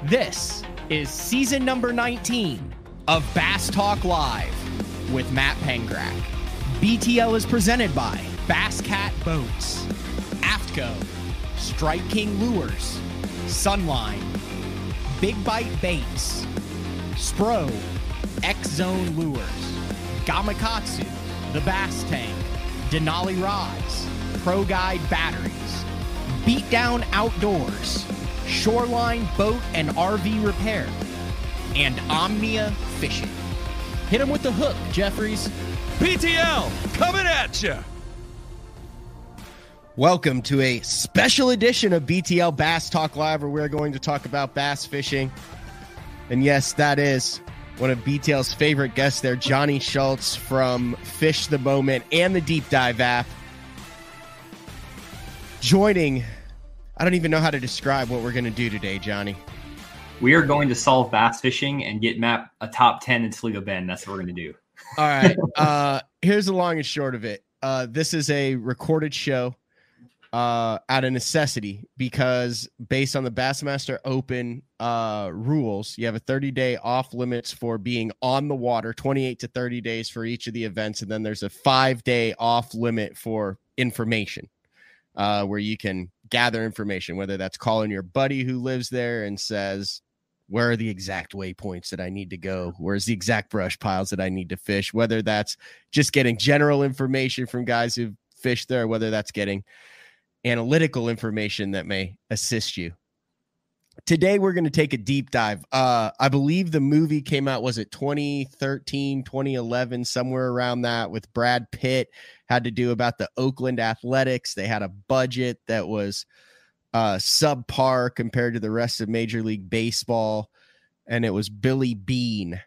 This is season number 19 of Bass Talk Live with Matt Pengrack. BTL is presented by Bass Cat Boats, Aftco, Strike King Lures, Sunline, Big Bite Baits, Spro, X-Zone Lures, Gamakatsu, The Bass Tank, Denali Rods, Pro Guide Batteries, Beatdown Outdoors, Shoreline Boat and RV Repair, and Omnia Fishing. Hit him with the hook, Jeffries. BTL coming at you. Welcome to a special edition of BTL Bass Talk Live, where we're going to talk about bass fishing. And yes, that is one of BTL's favorite guests there, Jonny Schultz from Fish the Moment and the Deep Dive app. Joining, I don't even know how to describe what we're going to do today, Johnny. We are going to solve bass fishing and get Matt a top 10 in Toledo Bend. That's what we're going to do. All right. Here's the long and short of it. This is a recorded show out of necessity because based on the Bassmaster Open rules, you have a 30-day off limits for being on the water, 28 to 30 days for each of the events. And then there's a 5-day off limit for information where you can gather information, whether that's calling your buddy who lives there and says, where are the exact waypoints that I need to go? Where's the exact brush piles that I need to fish? Whether that's just getting general information from guys who've fished there, whether that's getting analytical information that may assist you. Today, we're going to take a deep dive. I believe the movie came out, was it 2013, 2011, somewhere around that, with Brad Pitt, had to do about the Oakland Athletics. They had a budget that was subpar compared to the rest of Major League Baseball. And it was Billy Beane,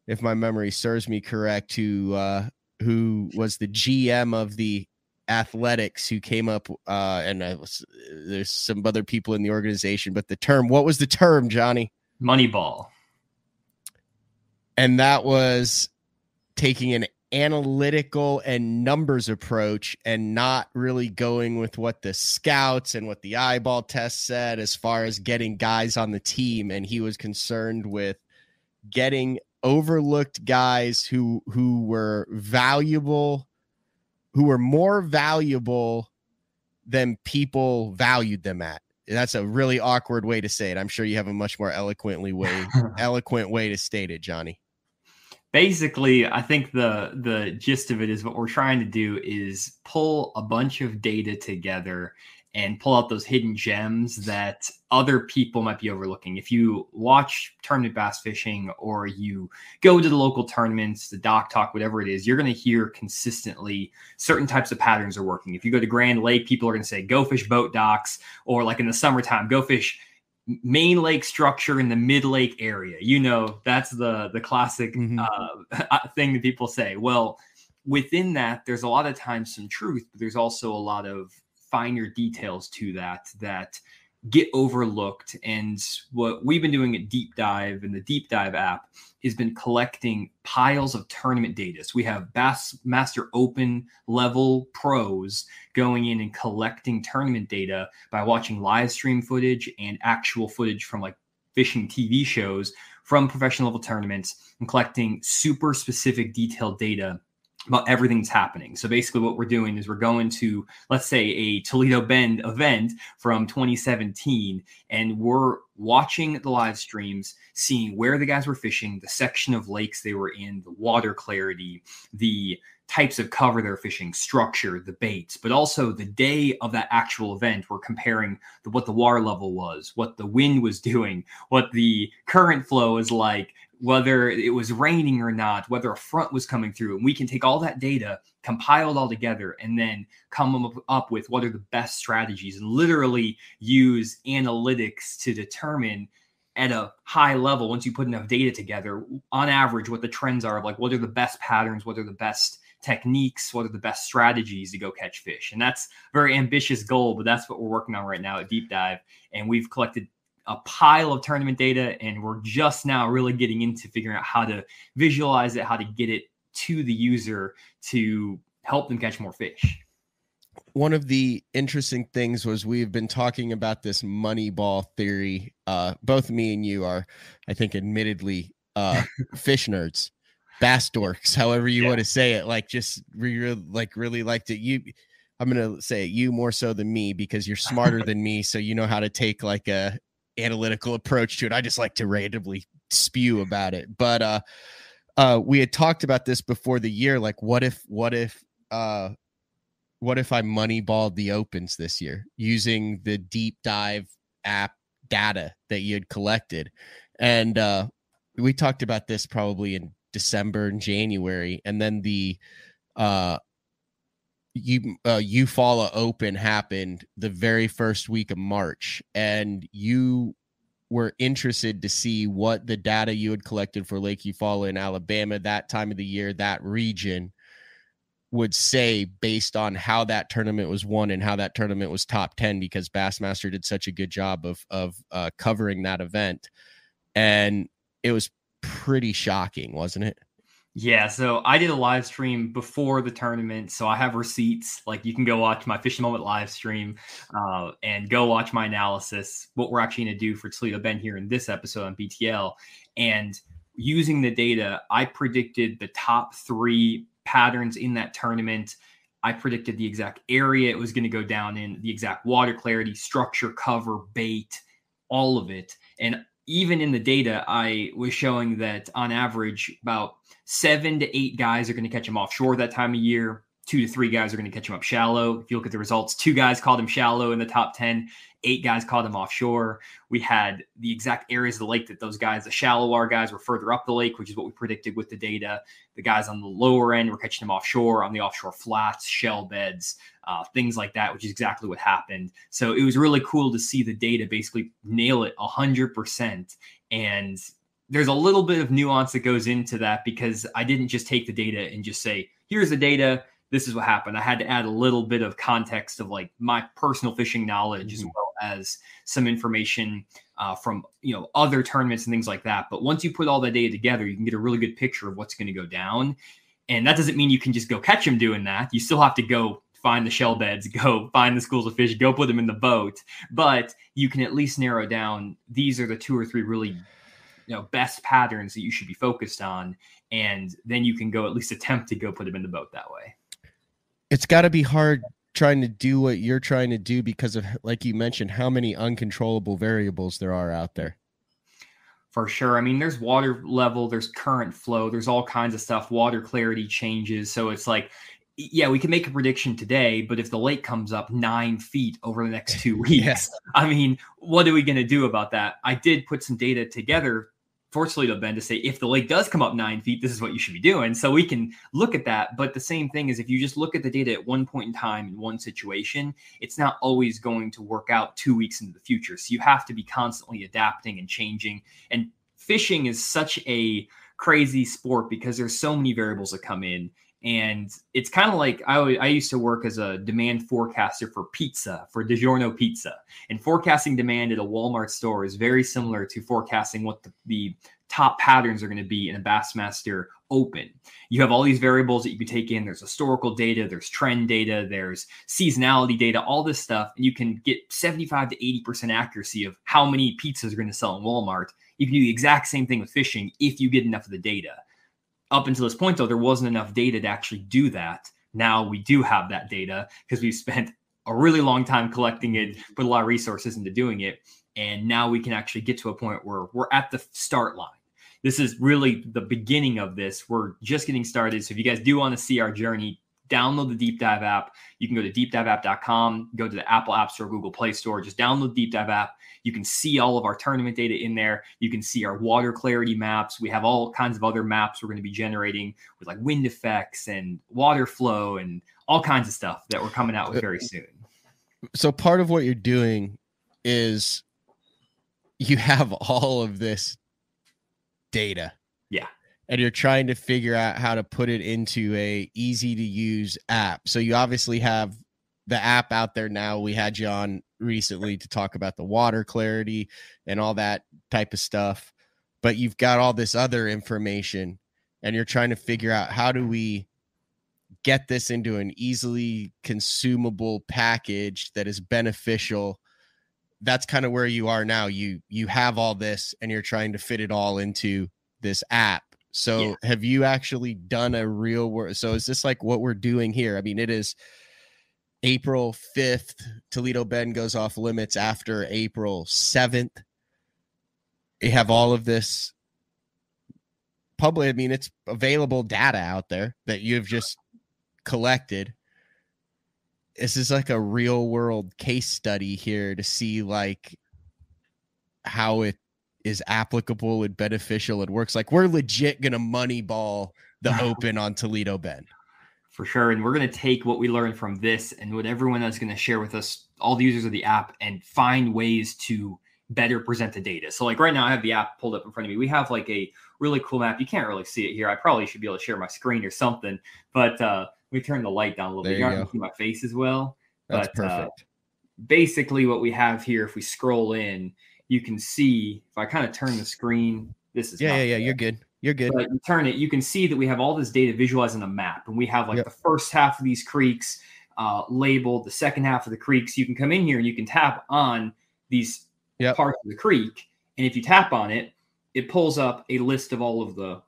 if my memory serves me correct, who was the GM of the Athletics, who came up and there's some other people in the organization, but the term, what was the term, Johnny? Moneyball. And that was taking an analytical and numbers approach and not really going with what the scouts and what the eyeball test said as far as getting guys on the team. And he was concerned with getting overlooked guys who were valuable, who were more valuable than people valued them at. That's a really awkward way to say it. I'm sure you have a much more eloquent way to state it, Johnny. Basically, I think the gist of it is what we're trying to do is pull a bunch of data together and pull out those hidden gems that other people might be overlooking. If you watch tournament bass fishing or you go to the local tournaments, the dock talk, whatever it is, you're going to hear consistently certain types of patterns are working. If you go to Grand Lake, people are going to say, go fish boat docks, or like in the summertime, go fish main lake structure in the mid lake area. You know, that's the classic thing that people say. Well, within that, there's a lot of times some truth, but there's also a lot of finer details to that get overlooked. And what we've been doing at Deep Dive and the Deep Dive app has been collecting piles of tournament data. So we have Bassmaster Open level pros going in and collecting tournament data by watching live stream footage and actual footage from like fishing TV shows from professional level tournaments and collecting super specific detailed data about everything that's happening. So basically what we're doing is we're going to, let's say, a Toledo Bend event from 2017, and we're watching the live streams, seeing where the guys were fishing, the section of lakes they were in, the water clarity, the types of cover they're fishing, structure, the baits, but also the day of that actual event. We're comparing what the water level was, what the wind was doing, what the current flow is like, whether it was raining or not, whether a front was coming through. And we can take all that data, compile it all together, and then come up with what are the best strategies and literally use analytics to determine at a high level, once you put enough data together, on average, what the trends are of like, what are the best patterns, what are the best techniques, what are the best strategies to go catch fish. And that's a very ambitious goal, but that's what we're working on right now at Deep Dive. And we've collected a pile of tournament data, and we're just now really getting into figuring out how to visualize it, how to get it to the user to help them catch more fish. one of the interesting things was we've been talking about this money ball theory. Both me and you are, I think, admittedly fish nerds, bass dorks, however you want to say it. Like, just really liked it. I'm gonna say you more so than me because you're smarter than me, so you know how to take like a analytical approach to it. I just like to randomly spew about it. But we had talked about this before the year. Like, what if I moneyballed the opens this year using the deep dive app data that you had collected? And we talked about this probably in December and January. And then the Eufaula Open happened the very first week of March. And you were interested to see what the data you had collected for Lake Eufaula in Alabama that time of the year, that region, would say based on how that tournament was won and how that tournament was top 10, because Bassmaster did such a good job of covering that event. And it was pretty shocking, wasn't it? Yeah, so I did a live stream before the tournament, so I have receipts. Like, you can go watch my Fishing Moment live stream and go watch my analysis, what we're actually going to do for Toledo Bend here in this episode on BTL. And using the data, I predicted the top 3 patterns in that tournament. I predicted the exact area it was going to go down in, the exact water clarity, structure, cover, bait, all of it. And even in the data, I was showing that on average, about 7 to 8 guys are going to catch him offshore that time of year. 2 to 3 guys are going to catch him up shallow. If you look at the results, 2 guys caught him shallow in the top 10. 8 guys caught him offshore. We had the exact areas of the lake that those guys, the shallow water guys, were further up the lake, which is what we predicted with the data. The guys on the lower end were catching them offshore on the offshore flats, shell beds, things like that, which is exactly what happened. So it was really cool to see the data basically nail it 100%. And there's a little bit of nuance that goes into that, because I didn't just take the data and just say, here's the data, this is what happened. I had to add a little bit of context of like my personal fishing knowledge, as well as some information from other tournaments and things like that. But once you put all that data together, you can get a really good picture of what's going to go down. And that doesn't mean you can just go catch them doing that. You still have to go find the shell beds, go find the schools of fish, go put them in the boat. But you can at least narrow down, these are the 2 or 3 really best patterns that you should be focused on. And then you can go at least attempt to go put them in the boat that way. It's got to be hard trying to do what you're trying to do because of, like you mentioned, how many uncontrollable variables there are out there. For sure. I mean, there's water level, there's current flow, there's all kinds of stuff. Water clarity changes. So it's like, yeah, we can make a prediction today, but if the lake comes up 9 feet over the next 2 weeks, Yes. I mean, what are we going to do about that? I did put some data together for Toledo Bend to say, if the lake does come up 9 feet, this is what you should be doing. So we can look at that. But the same thing is, if you just look at the data at one point in time in one situation, it's not always going to work out 2 weeks into the future. So you have to be constantly adapting and changing. And fishing is such a crazy sport because there's so many variables that come in. And it's kind of like I used to work as a demand forecaster for pizza, for DiGiorno pizza. And forecasting demand at a Walmart store is very similar to forecasting what the top patterns are going to be in a Bassmaster Open. You have all these variables that you can take in. There's historical data, there's trend data, there's seasonality data, all this stuff. And you can get 75 to 80% accuracy of how many pizzas are going to sell in Walmart. You can do the exact same thing with fishing if you get enough of the data. Up until this point, though, there wasn't enough data to actually do that. Now we do have that data because we've spent a really long time collecting it, put a lot of resources into doing it. And now we can actually get to a point where we're at the start line. This is really the beginning of this. We're just getting started. So if you guys do want to see our journey, download the Deep Dive app. You can go to deepdiveapp.com, go to the Apple App Store, Google Play Store, just download the Deep Dive app. You can see all of our tournament data in there. You can see our water clarity maps. We have all kinds of other maps we're going to be generating with like wind effects and water flow and all kinds of stuff that we're coming out with very soon. So part of what you're doing is you have all of this data. Yeah. And you're trying to figure out how to put it into a easy to use app. So you obviously have the app out there now. We had you on recently to talk about the water clarity and all that type of stuff, but you've got all this other information and you're trying to figure out, how do we get this into an easily consumable package that is beneficial. That's kind of where you are now. You have all this and you're trying to fit it all into this app. So have you actually done a real work? So is this like what we're doing here? I mean, it is April 5th. Toledo Bend goes off limits after April 7th. You have all of this public. I mean, it's available data out there that you've just collected. This is like a real world case study here to see like how it is applicable and beneficial and works. Like we're legit going to moneyball the Open on Toledo Bend. For sure. And we're going to take what we learned from this and what everyone is going to share with us, all the users of the app, and find ways to better present the data. So like right now I have the app pulled up in front of me. We have like a really cool map. You can't really see it here. I probably should be able to share my screen or something, but let me turn the light down a little bit. You can see my face as well. That's perfect. Basically what we have here, if we scroll in, you can see, if I kind of turn the screen, this is you're good. You're good. But you turn it, you can see that we have all this data visualized on a map, and we have like the first half of these creeks labeled, the second half of the creeks. You can come in here and you can tap on these parts of the creek, and if you tap on it, it pulls up a list of all of the,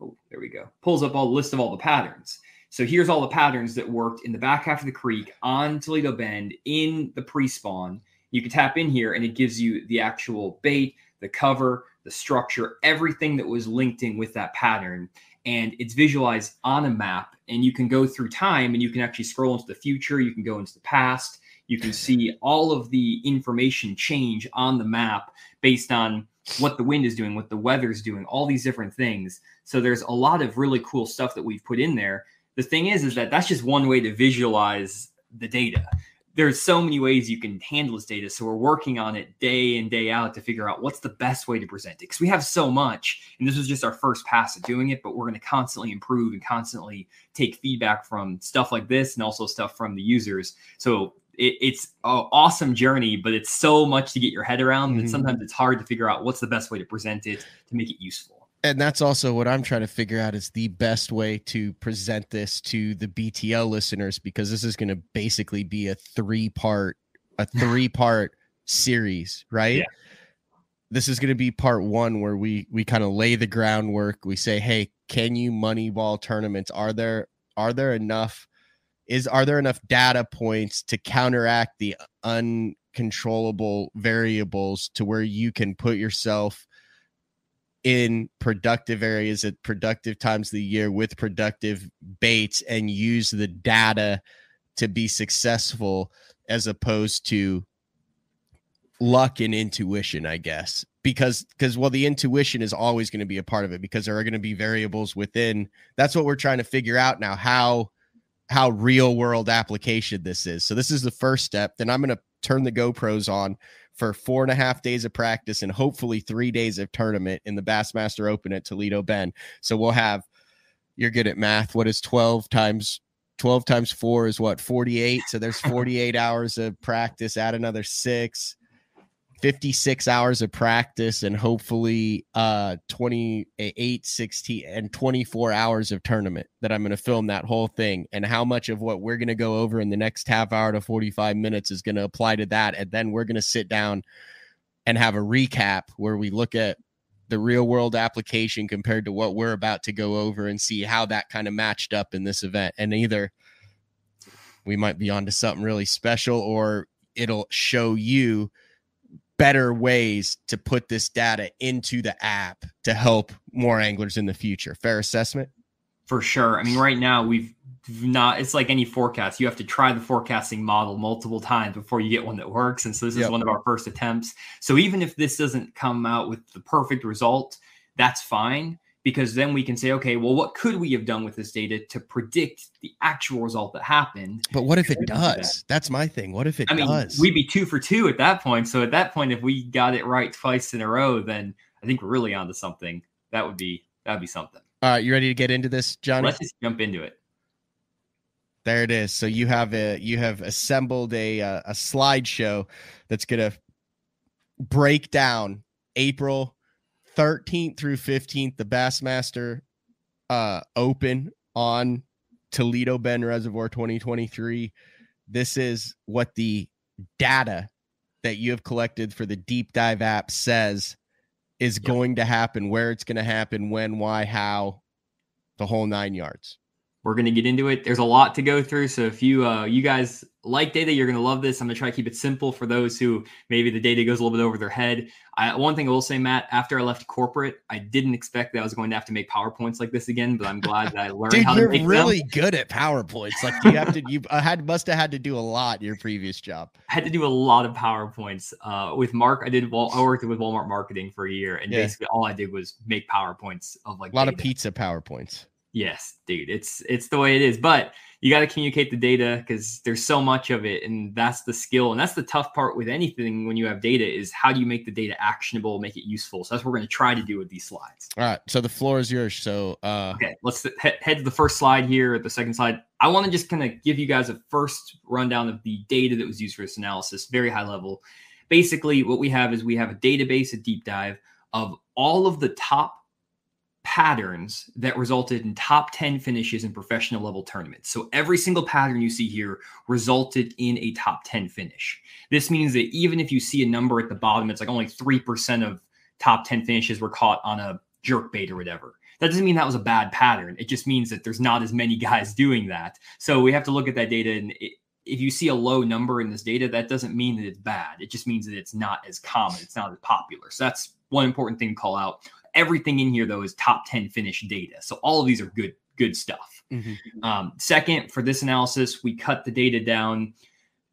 pulls up all the list of all the patterns. So here's all the patterns that worked in the back half of the creek on Toledo Bend in the pre-spawn. You can tap in here and it gives you the actual bait, the cover, the structure, everything that was linked in with that pattern. And it's visualized on a map, and you can go through time and you can actually scroll into the future. You can go into the past. You can see all of the information change on the map based on what the wind is doing, what the weather is doing, all these different things. So there's a lot of really cool stuff that we've put in there. The thing is that that's just one way to visualize the data. There's so many ways you can handle this data. So we're working on it day in, day out to figure out what's the best way to present it. Because we have so much, and this was just our first pass at doing it, but we're going to constantly improve and constantly take feedback from stuff like this and also stuff from the users. So it's an awesome journey, but it's so much to get your head around that sometimes it's hard to figure out what's the best way to present it to make it useful. And that's also what I'm trying to figure out is the best way to present this to the BTL listeners, because this is going to basically be a three-part series, right? Yeah. This is going to be part one where we kind of lay the groundwork. We say, hey, can you moneyball tournaments? Are there enough data points to counteract the uncontrollable variables to where you can put yourself in productive areas at productive times of the year with productive baits and use the data to be successful, as opposed to luck and intuition, I guess, because the intuition is always going to be a part of it, because there are going to be variables within. That's what we're trying to figure out now, how real world application this is. So this is the first step. Then I'm going to turn the GoPros on for 4.5 days of practice and hopefully 3 days of tournament in the Bassmaster Open at Toledo Bend. So we'll have, you're good at math. What is 12 times 4 is what? 48. So there's 48 hours of practice, add another 6, 56 hours of practice, and hopefully 28, 16, and 24 hours of tournament that I'm going to film that whole thing. And how much of what we're going to go over in the next half hour to 45 minutes is going to apply to that. And then we're going to sit down and have a recap where we look at the real world application compared to what we're about to go over and see how that kind of matched up in this event. And either we might be onto something really special, or it'll show you better ways to put this data into the app to help more anglers in the future. Fair assessment? For sure. I mean, right now it's like any forecast. You have to try the forecasting model multiple times before you get one that works. And so this is one of our first attempts. So even if this doesn't come out with the perfect result, that's fine, because then we can say, okay, well, what could we have done with this data to predict the actual result that happened? But what if it does? That's my thing. What if it does? We'd be 2 for 2 at that point. So at that point, if we got it right twice in a row, then I think we're really onto something. That'd be something. All right, you ready to get into this, Johnny? Let's just jump into it. There it is. So you have assembled a slideshow that's going to break down April 13th through 15th, the Bassmaster Open on Toledo Bend Reservoir 2023. This is what the data that you have collected for the deep dive app says is going to happen, where it's going to happen, when, why, how, the whole 9 yards. We're going to get into it. There's a lot to go through. So if you guys like data, you're going to love this. I'm going to try to keep it simple for those who maybe the data goes a little bit over their head. One thing I will say, Matt, after I left corporate, I didn't expect that I was going to have to make PowerPoints like this again, but I'm glad that I learned how to make them. You're really good at PowerPoints. Like must have had to do a lot in your previous job. I had to do a lot of PowerPoints with Mark. I worked with Walmart marketing for a year, and basically all I did was make PowerPoints of like a lot of pizza PowerPoints. Yes, dude, it's the way it is. But you got to communicate the data because there's so much of it, and that's the skill. And that's the tough part with anything when you have data is how do you make the data actionable, make it useful. So that's what we're going to try to do with these slides. All right, so the floor is yours. So okay, let's head to the first slide here. The second slide, I want to just kind of give you guys a first rundown of the data that was used for this analysis, very high level. Basically, what we have is we have a database, a deep dive of all of the top patterns that resulted in top 10 finishes in professional level tournaments. So every single pattern you see here resulted in a top 10 finish. This means that even if you see a number at the bottom, it's like only 3% of top 10 finishes were caught on a jerk bait or whatever. That doesn't mean that was a bad pattern. It just means that there's not as many guys doing that. So we have to look at that data, and if you see a low number in this data, that doesn't mean that it's bad. It just means that it's not as common. It's not as popular. So that's one important thing to call out. Everything in here, though, is top 10 finish data. So all of these are good stuff. Mm-hmm. Second, for this analysis, we cut the data down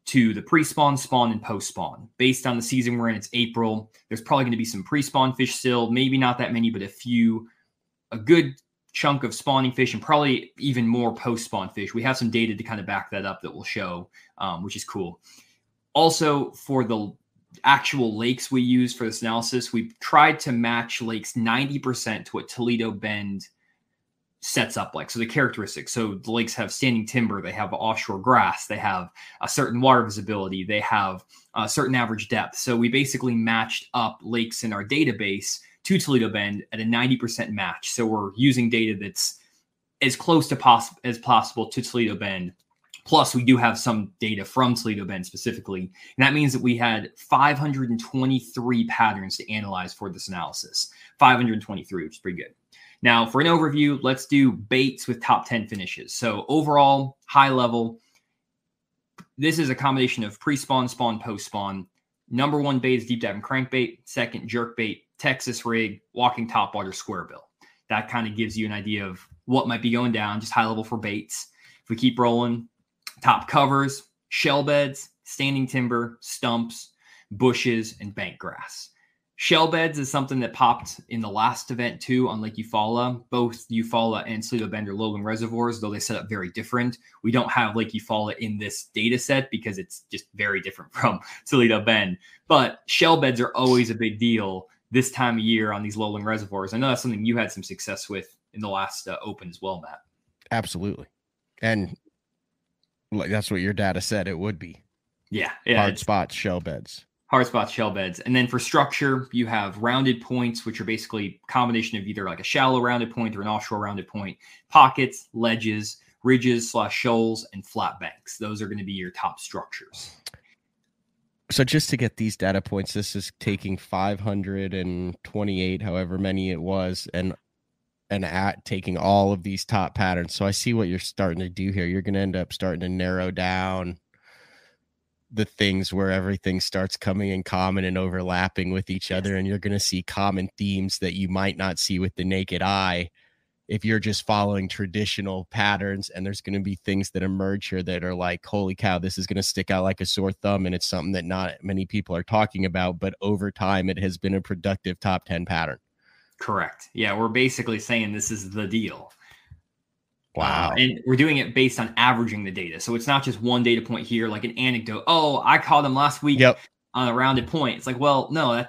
to the pre-spawn, spawn, and post-spawn. Based on the season we're in, it's April. There's probably going to be some pre-spawn fish still, maybe not that many, but a good chunk of spawning fish, and probably even more post-spawn fish. We have some data to kind of back that up that we'll show, which is cool. Also, for the actual lakes we use for this analysis, we tried to match lakes 90% to what Toledo Bend sets up like. So the characteristics. So the lakes have standing timber, they have offshore grass, they have a certain water visibility, they have a certain average depth. So we basically matched up lakes in our database to Toledo Bend at a 90% match. So we're using data that's as close to as possible to Toledo Bend. Plus, we do have some data from Toledo Bend specifically. And that means that we had 523 patterns to analyze for this analysis. 523, which is pretty good. Now, for an overview, let's do baits with top 10 finishes. So overall, high level, this is a combination of pre-spawn, spawn, post-spawn. Number one bait is deep dive and crankbait. Second, jerk bait, Texas rig, walking topwater, square bill. That kind of gives you an idea of what might be going down, just high level for baits. If we keep rolling, top covers, shell beds, standing timber, stumps, bushes, and bank grass. Shell beds is something that popped in the last event too on Lake Eufaula. Both Eufaula and Toledo Bend are lowland reservoirs, though they set up very different. We don't have Lake Eufaula in this data set because it's just very different from Toledo Bend. But shell beds are always a big deal this time of year on these lowland reservoirs. I know that's something you had some success with in the last Open as well, Matt. Absolutely. And like that's what your data said it would be. Yeah. Hard spots, shell beds. Hard spots, shell beds. And then for structure, you have rounded points, which are basically a combination of either like a shallow rounded point or an offshore rounded point, pockets, ledges, ridges / shoals, and flat banks. Those are going to be your top structures. So just to get these data points, this is taking 528, however many it was, and taking all of these top patterns. So I see what you're starting to do here. You're going to end up starting to narrow down the things where everything starts coming in common and overlapping with each other. And you're going to see common themes that you might not see with the naked eye if you're just following traditional patterns. And there's going to be things that emerge here that are like, holy cow, this is going to stick out like a sore thumb. And it's something that not many people are talking about, but over time, it has been a productive top 10 pattern. Correct. Yeah, we're basically saying this is the deal. Wow. And we're doing it based on averaging the data. So it's not just one data point here, like an anecdote. Oh, I caught them last week on a rounded point. It's like, well, no,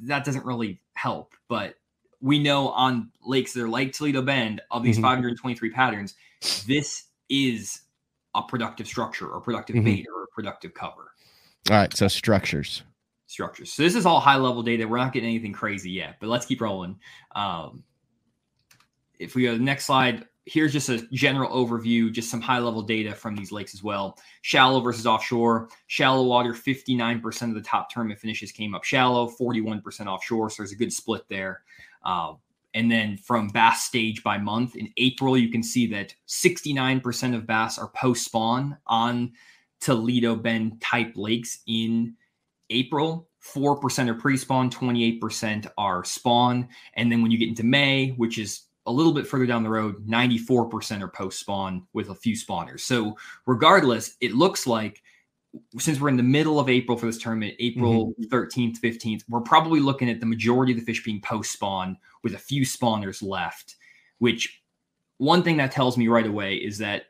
that doesn't really help. But we know on lakes that are like Toledo Bend, of these 523 patterns, this is a productive structure or productive bait or a productive cover. All right. So structures. So this is all high level data. We're not getting anything crazy yet, but let's keep rolling. If we go to the next slide, here's just a general overview, just some high level data from these lakes as well. Shallow versus offshore. Shallow water, 59% of the top tournament finishes came up shallow, 41% offshore. So there's a good split there. And then from bass stage by month, in April, you can see that 69% of bass are post-spawn on Toledo Bend type lakes in April. 4% are pre-spawn, 28% are spawn. And then when you get into May, which is a little bit further down the road, 94% are post-spawn with a few spawners. So regardless, it looks like since we're in the middle of April for this tournament, April 13th, 15th, we're probably looking at the majority of the fish being post-spawn with a few spawners left, which one thing that tells me right away is that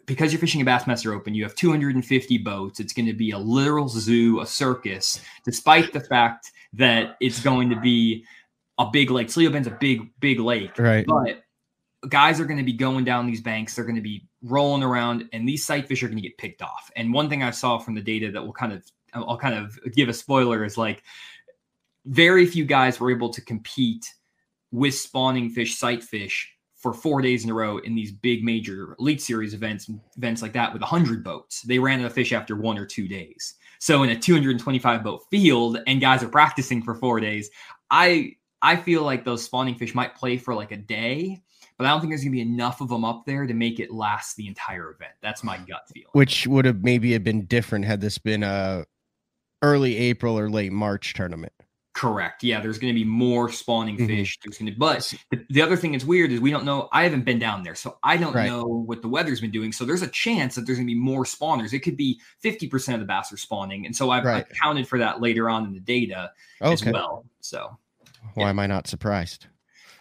because you're fishing a Bassmaster Open, you have 250 boats. It's going to be a literal zoo, a circus, despite the fact that it's going to be a big lake. Toledo Bend's a big lake. Right. But guys are going to be going down these banks. They're going to be rolling around, and these sight fish are going to get picked off. And one thing I saw from the data that I'll kind of give a spoiler is like very few guys were able to compete with spawning fish, sight fish for 4 days in a row in these big major Elite Series events like that with 100 boats. They ran out of fish after 1 or 2 days. So in a 225 boat field and guys are practicing for 4 days, I feel like those spawning fish might play for like a day, but I don't think there's going to be enough of them up there to make it last the entire event. That's my gut feeling. Which would have maybe have been different had this been a early April or late March tournament. Correct. Yeah, there's going to be more spawning fish. There's going to, but the other thing that's weird is we don't know. I haven't been down there, so I don't know what the weather's been doing. So there's a chance that there's going to be more spawners. It could be 50% of the bass are spawning, and so I've accounted for that later on in the data as well. So why am I not surprised?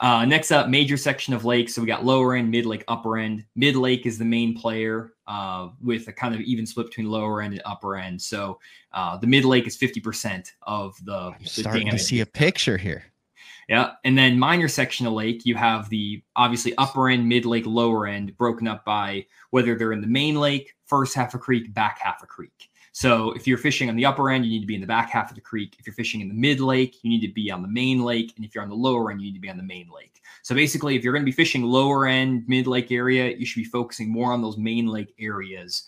Next up, major section of lakes. So we got lower end, mid lake, upper end. Mid lake is the main player with a kind of even split between lower end and upper end. So the mid lake is 50% of the starting to see a picture here. Yeah. And then minor section of lake, you have the obviously upper end, mid lake, lower end broken up by whether they're in the main lake, first half of creek, back half of creek. So if you're fishing on the upper end, you need to be in the back half of the creek. If you're fishing in the mid lake, you need to be on the main lake. And if you're on the lower end, you need to be on the main lake. So basically, if you're going to be fishing lower end, mid lake area, you should be focusing more on those main lake areas.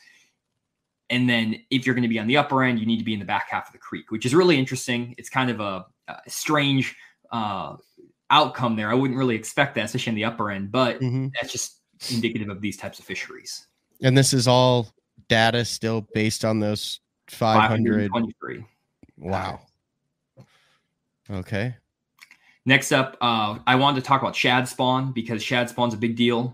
And then if you're going to be on the upper end, you need to be in the back half of the creek, which is really interesting. It's kind of a strange outcome there. I wouldn't really expect that, especially in the upper end, but that's just indicative of these types of fisheries. And this is all data still based on those 523. Wow. Okay. Next up, I wanted to talk about shad spawn because shad spawn's a big deal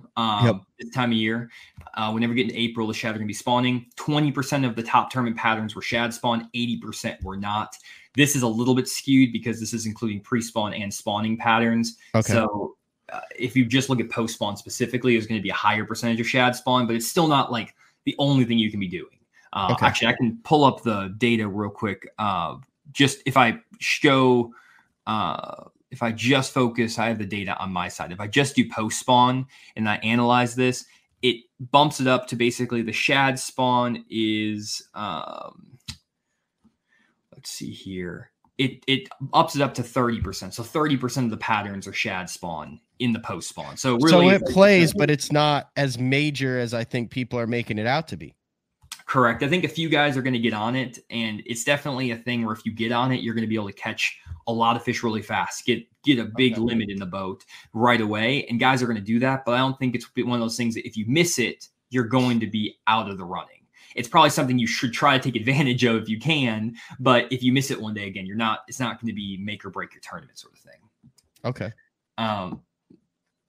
this time of year. Whenever we get into April, the shad are going to be spawning. 20% of the top tournament patterns were shad spawn, 80% were not. This is a little bit skewed because this is including pre-spawn and spawning patterns. Okay. So if you just look at post-spawn specifically, there's going to be a higher percentage of shad spawn, but it's still not like the only thing you can be doing. Actually, I can pull up the data real quick. Just if I show, if I just focus, I have the data on my side. If I just do post spawn and I analyze this, it bumps it up to basically the shad spawn is, let's see here. It ups it up to 30%. So 30% of the patterns are shad spawn in the post spawn. So really, it plays, but it's not as major as I think people are making it out to be. Correct. I think a few guys are going to get on it, and it's definitely a thing where if you get on it, you're going to be able to catch a lot of fish really fast, get a big limit in the boat right away. And guys are going to do that, but I don't think it's one of those things that if you miss it, you're going to be out of the running. It's probably something you should try to take advantage of if you can, but if you miss it one day, again, it's not going to be make or break your tournament sort of thing. Okay.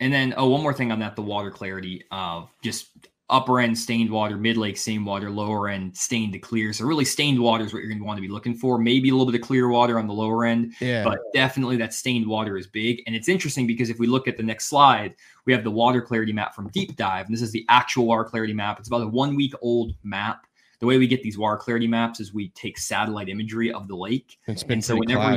And then, one more thing on that, the water clarity of just upper end stained water, mid lake stained water, lower end stained to clear. So really stained water is what you're going to want to be looking for. Maybe a little bit of clear water on the lower end, but definitely that stained water is big. And it's interesting because if we look at the next slide, we have the water clarity map from Deep Dive. And this is the actual water clarity map. It's about a 1 week old map. The way we get these water clarity maps is we take satellite imagery of the lake. It's been so whenever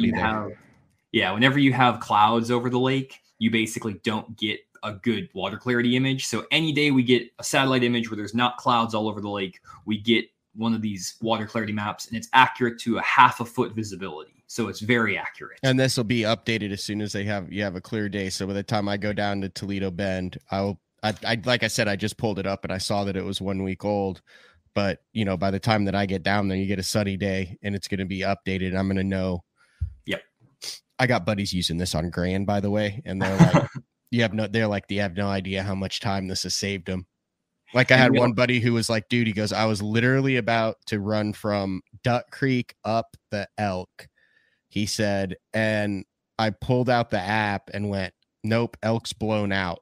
you have clouds over the lake, you basically don't get a good water clarity image. So any day we get a satellite image where there's not clouds all over the lake, we get one of these water clarity maps, and it's accurate to a 1/2 foot visibility. So it's very accurate. And this will be updated as soon as you have a clear day. So by the time I go down to Toledo Bend, I'll I like I said, I just pulled it up and I saw that it was 1 week old. But you know, by the time that I get down there, you get a sunny day and it's going to be updated. I'm going to know. Yep. I got buddies using this on Grand, by the way, and they're like, you have no idea how much time this has saved them. Like I had one buddy who was like, dude, he goes, I was literally about to run from Duck Creek up the Elk. He said, and I pulled out the app and went, nope, Elk's blown out,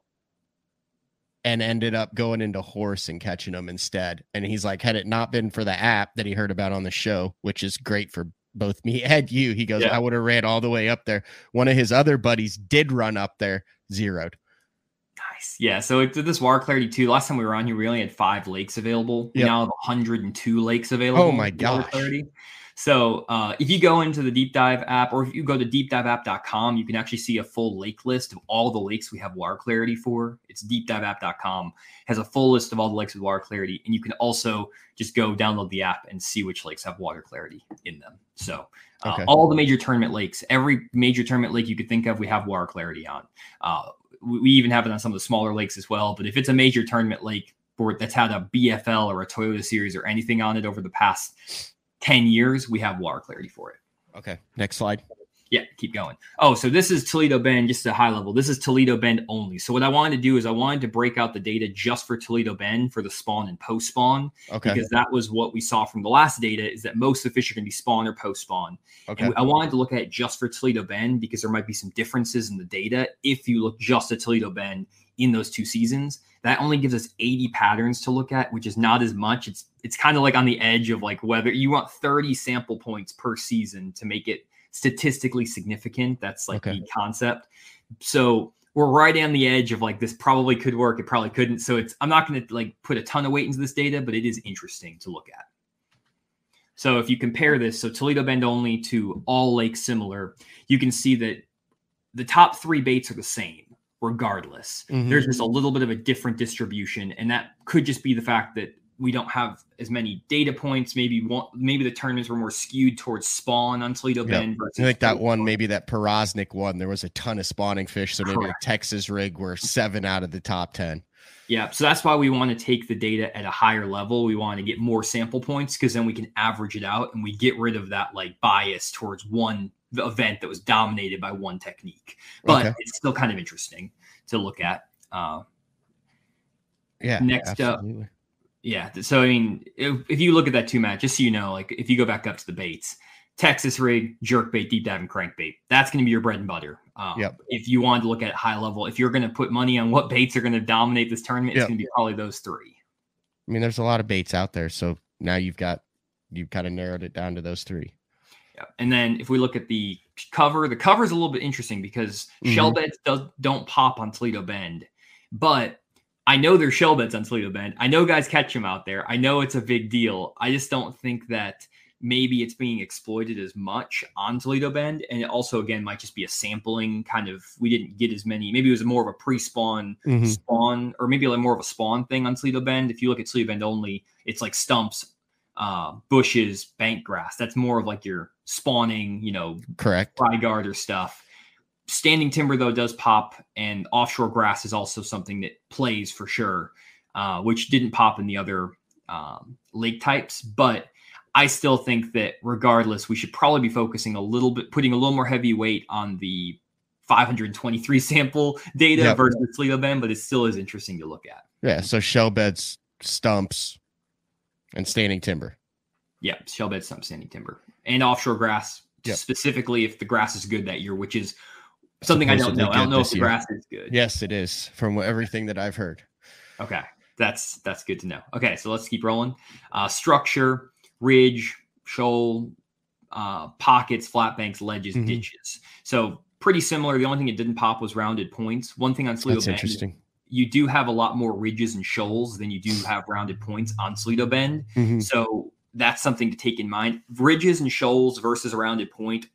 and ended up going into Horse and catching them instead. And he's like, had it not been for the app that he heard about on the show, which is great for both me and you, he goes, I would have ran all the way up there. One of his other buddies did run up there, zeroed. Nice. Yeah. So this water clarity too, last time we were on here, we only had 5 lakes available. We now have 102 lakes available. Oh my gosh. So if you go into the Deep Dive app, or if you go to deepdiveapp.com, you can actually see a full lake list of all the lakes we have water clarity for. It's deepdiveapp.com, has a full list of all the lakes with water clarity. And you can also just go download the app and see which lakes have water clarity in them. So all the major tournament lakes, every major tournament lake you could think of, we have water clarity on. We even have it on some of the smaller lakes as well. But if it's a major tournament lake that's had a BFL or a Toyota Series or anything on it over the past 10 years, we have water clarity for it. Okay. Next slide. Yeah, keep going. Oh, so this is Toledo Bend, just at a high level. This is Toledo Bend only. So what I wanted to do is I wanted to break out the data just for Toledo Bend for the spawn and post spawn. Okay. Because that was what we saw from the last data, is that most of the fish are going to be spawn or post spawn. Okay. And I wanted to look at it just for Toledo Bend because there might be some differences in the data if you look just at Toledo Bend in those 2 seasons. That only gives us 80 patterns to look at, which is not as much. It's kind of like on the edge of like whether you want 30 sample points per season to make it statistically significant. That's like the concept. So we're right on the edge of like, this probably could work. It probably couldn't. So I'm not going to like put a ton of weight into this data, but it is interesting to look at. So if you compare this, so Toledo Bend only to all lakes similar, you can see that the top 3 baits are the same regardless. There's just a little bit of a different distribution. And that could just be the fact that we don't have as many data points. Maybe the tournaments were more skewed towards spawn on Toledo Bend. I think that one, maybe that Porosnik one, there was a ton of spawning fish. So maybe the Texas rig were 7 out of the top 10. Yeah. So that's why we want to take the data at a higher level. We want to get more sample points because then we can average it out and we get rid of that like bias towards one event that was dominated by one technique. But it's still kind of interesting to look at. Next absolutely. Up. Yeah. So, I mean, if you look at that 2 match, just so you know, like if you go back up to the baits, Texas rig, jerk bait, deep dive, and crankbait, that's going to be your bread and butter. If you wanted to look at it high level, if you're going to put money on what baits are going to dominate this tournament, it's going to be probably those 3. I mean, there's a lot of baits out there. So now you've kind of narrowed it down to those 3. Yeah. And then if we look at the cover is a little bit interesting because shell beds don't pop on Toledo Bend, but I know there's shell beds on Toledo Bend. I know guys catch them out there. I know it's a big deal. I just don't think that maybe it's being exploited as much on Toledo Bend. And it also, again, might just be a sampling kind of, we didn't get as many, maybe it was more of a pre-spawn spawn, or maybe like more of a spawn thing on Toledo Bend. If you look at Toledo Bend only, it's like stumps, bushes, bank grass. That's more of like your spawning, correct, fry guard or stuff. Standing timber, though, does pop, and offshore grass is also something that plays for sure, which didn't pop in the other lake types. But I still think that regardless, we should probably be putting a little more heavy weight on the 523 sample data versus Toledo Bend, but it still is interesting to look at. Yeah, so shell beds, stumps, and standing timber. Yeah, shell beds, stumps, standing timber. And offshore grass, specifically if the grass is good that year, which is something I don't know. I don't know if the grass is good. Yes, it is, from everything that I've heard. Okay, that's good to know. Okay, so let's keep rolling. Structure, ridge, shoal, pockets, flat banks, ledges, ditches. So pretty similar. The only thing it didn't pop was rounded points. One thing on Toledo Bend, interesting. You do have a lot more ridges and shoals than you do have rounded points on Toledo Bend. So that's something to take in mind. Ridges and shoals versus a rounded point,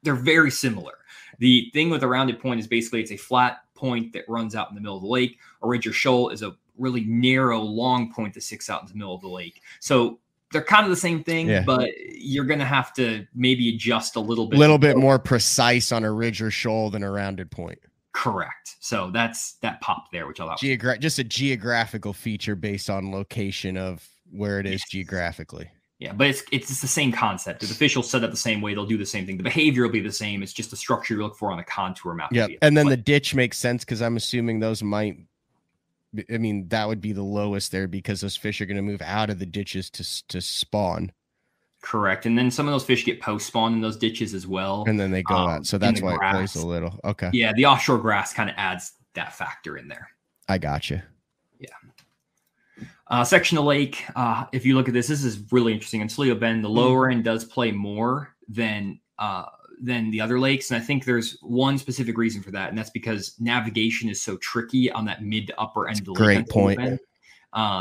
they're very similar. The thing with a rounded point is basically it's a flat point that runs out in the middle of the lake. A ridge or shoal is a really narrow, long point that sticks out in the middle of the lake. So they're kind of the same thing, but you're going to have to maybe adjust a little bit. A little bit more precise on a ridge or shoal than a rounded point. Correct. So that's that pop there, which I thought just a geographical feature based on location of where it is geographically. Yeah, but it's the same concept. The fish will set up the same way. They'll do the same thing. The behavior will be the same. It's just the structure you look for on a contour map. Yeah, and then the ditch makes sense because I'm assuming those might. I mean, that would be the lowest there because those fish are going to move out of the ditches to spawn. Correct. And then some of those fish get post-spawn in those ditches as well. And then they go out. So that's why it plays a little. Okay. Yeah, the offshore grass kind of adds that factor in there. I gotcha. Yeah. Section of lake, if you look at this is really interesting. In Toledo Bend, the lower end does play more than the other lakes. And I think there's one specific reason for that. And that's because navigation is so tricky on that mid to upper end of the lake. Great point.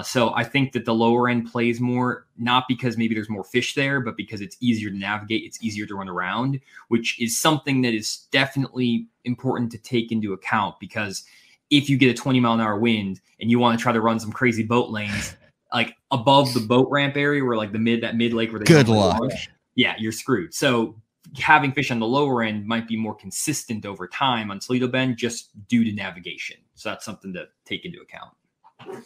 So I think that the lower end plays more, not because maybe there's more fish there, but because it's easier to navigate, it's easier to run around, which is something that is definitely important to take into account. Because if you get a 20-mile-an-hour wind and you want to try to run some crazy boat lanes, like above the boat ramp area where like that mid lake where they good luck. Yeah, you're screwed. So having fish on the lower end might be more consistent over time on Toledo Bend just due to navigation. So that's something to take into account.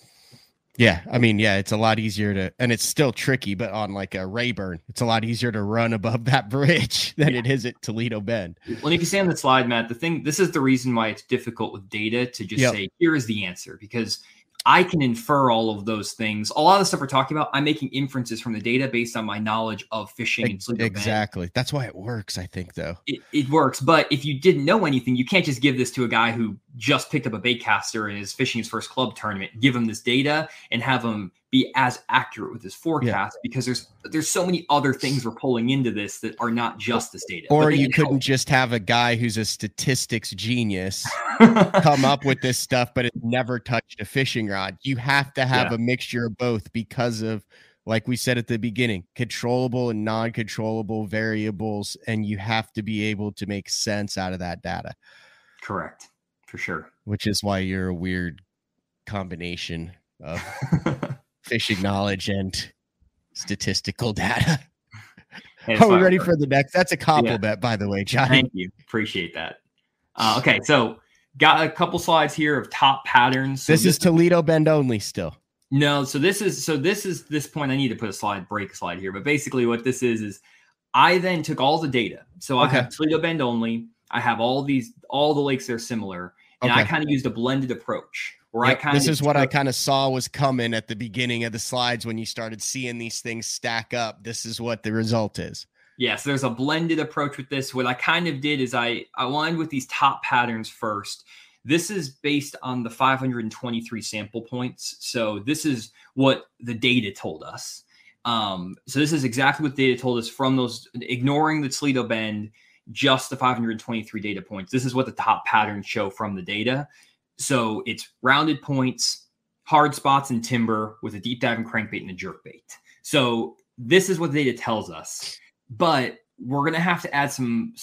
Yeah, I mean, yeah, it's a lot easier to, and it's still tricky, but on like a Rayburn, it's a lot easier to run above that bridge than it is at Toledo Bend. Well, if you say on the slide, Matt, this is the reason why it's difficult with data to just say, here is the answer, because I can infer all of those things. A lot of the stuff we're talking about, I'm making inferences from the data based on my knowledge of fishing and Toledo Bend. Exactly. That's why it works, I think, though. It works. But if you didn't know anything, you can't just give this to a guy who just picked up a bait caster and is fishing his first club tournament, give him this data and have him be as accurate with his forecast, because there's so many other things we're pulling into this that are not just this data. Or you couldn't just have a guy who's a statistics genius come up with this stuff, but it's never touched a fishing rod. You have to have a mixture of both because of, like we said at the beginning, controllable and non-controllable variables, and you have to be able to make sense out of that data. Correct. For sure. Which is why you're a weird combination of fishing knowledge and statistical data. Are we ready for the next? That's a compliment, by the way, Johnny. Thank you. Appreciate that. Okay, so got a couple slides here of top patterns. So this is Toledo Bend only still. No, so this is this point. I need to put a break slide here, but basically what this is I then took all the data. So I have Toledo Bend only. I have all the lakes that are similar, and I kind of used a blended approach. This is what I kind of saw was coming at the beginning of the slides when you started seeing these things stack up. This is what the result is. Yeah, so there's a blended approach with this. What I kind of did is I aligned with these top patterns first. This is based on the 523 sample points. So this is what the data told us. So this is exactly what the data told us from those, ignoring the Toledo Bend, just the 523 data points. This is what the top patterns show from the data. So it's rounded points, hard spots and timber with a deep diving crankbait and a jerkbait. So this is what the data tells us, but we're going to have to add some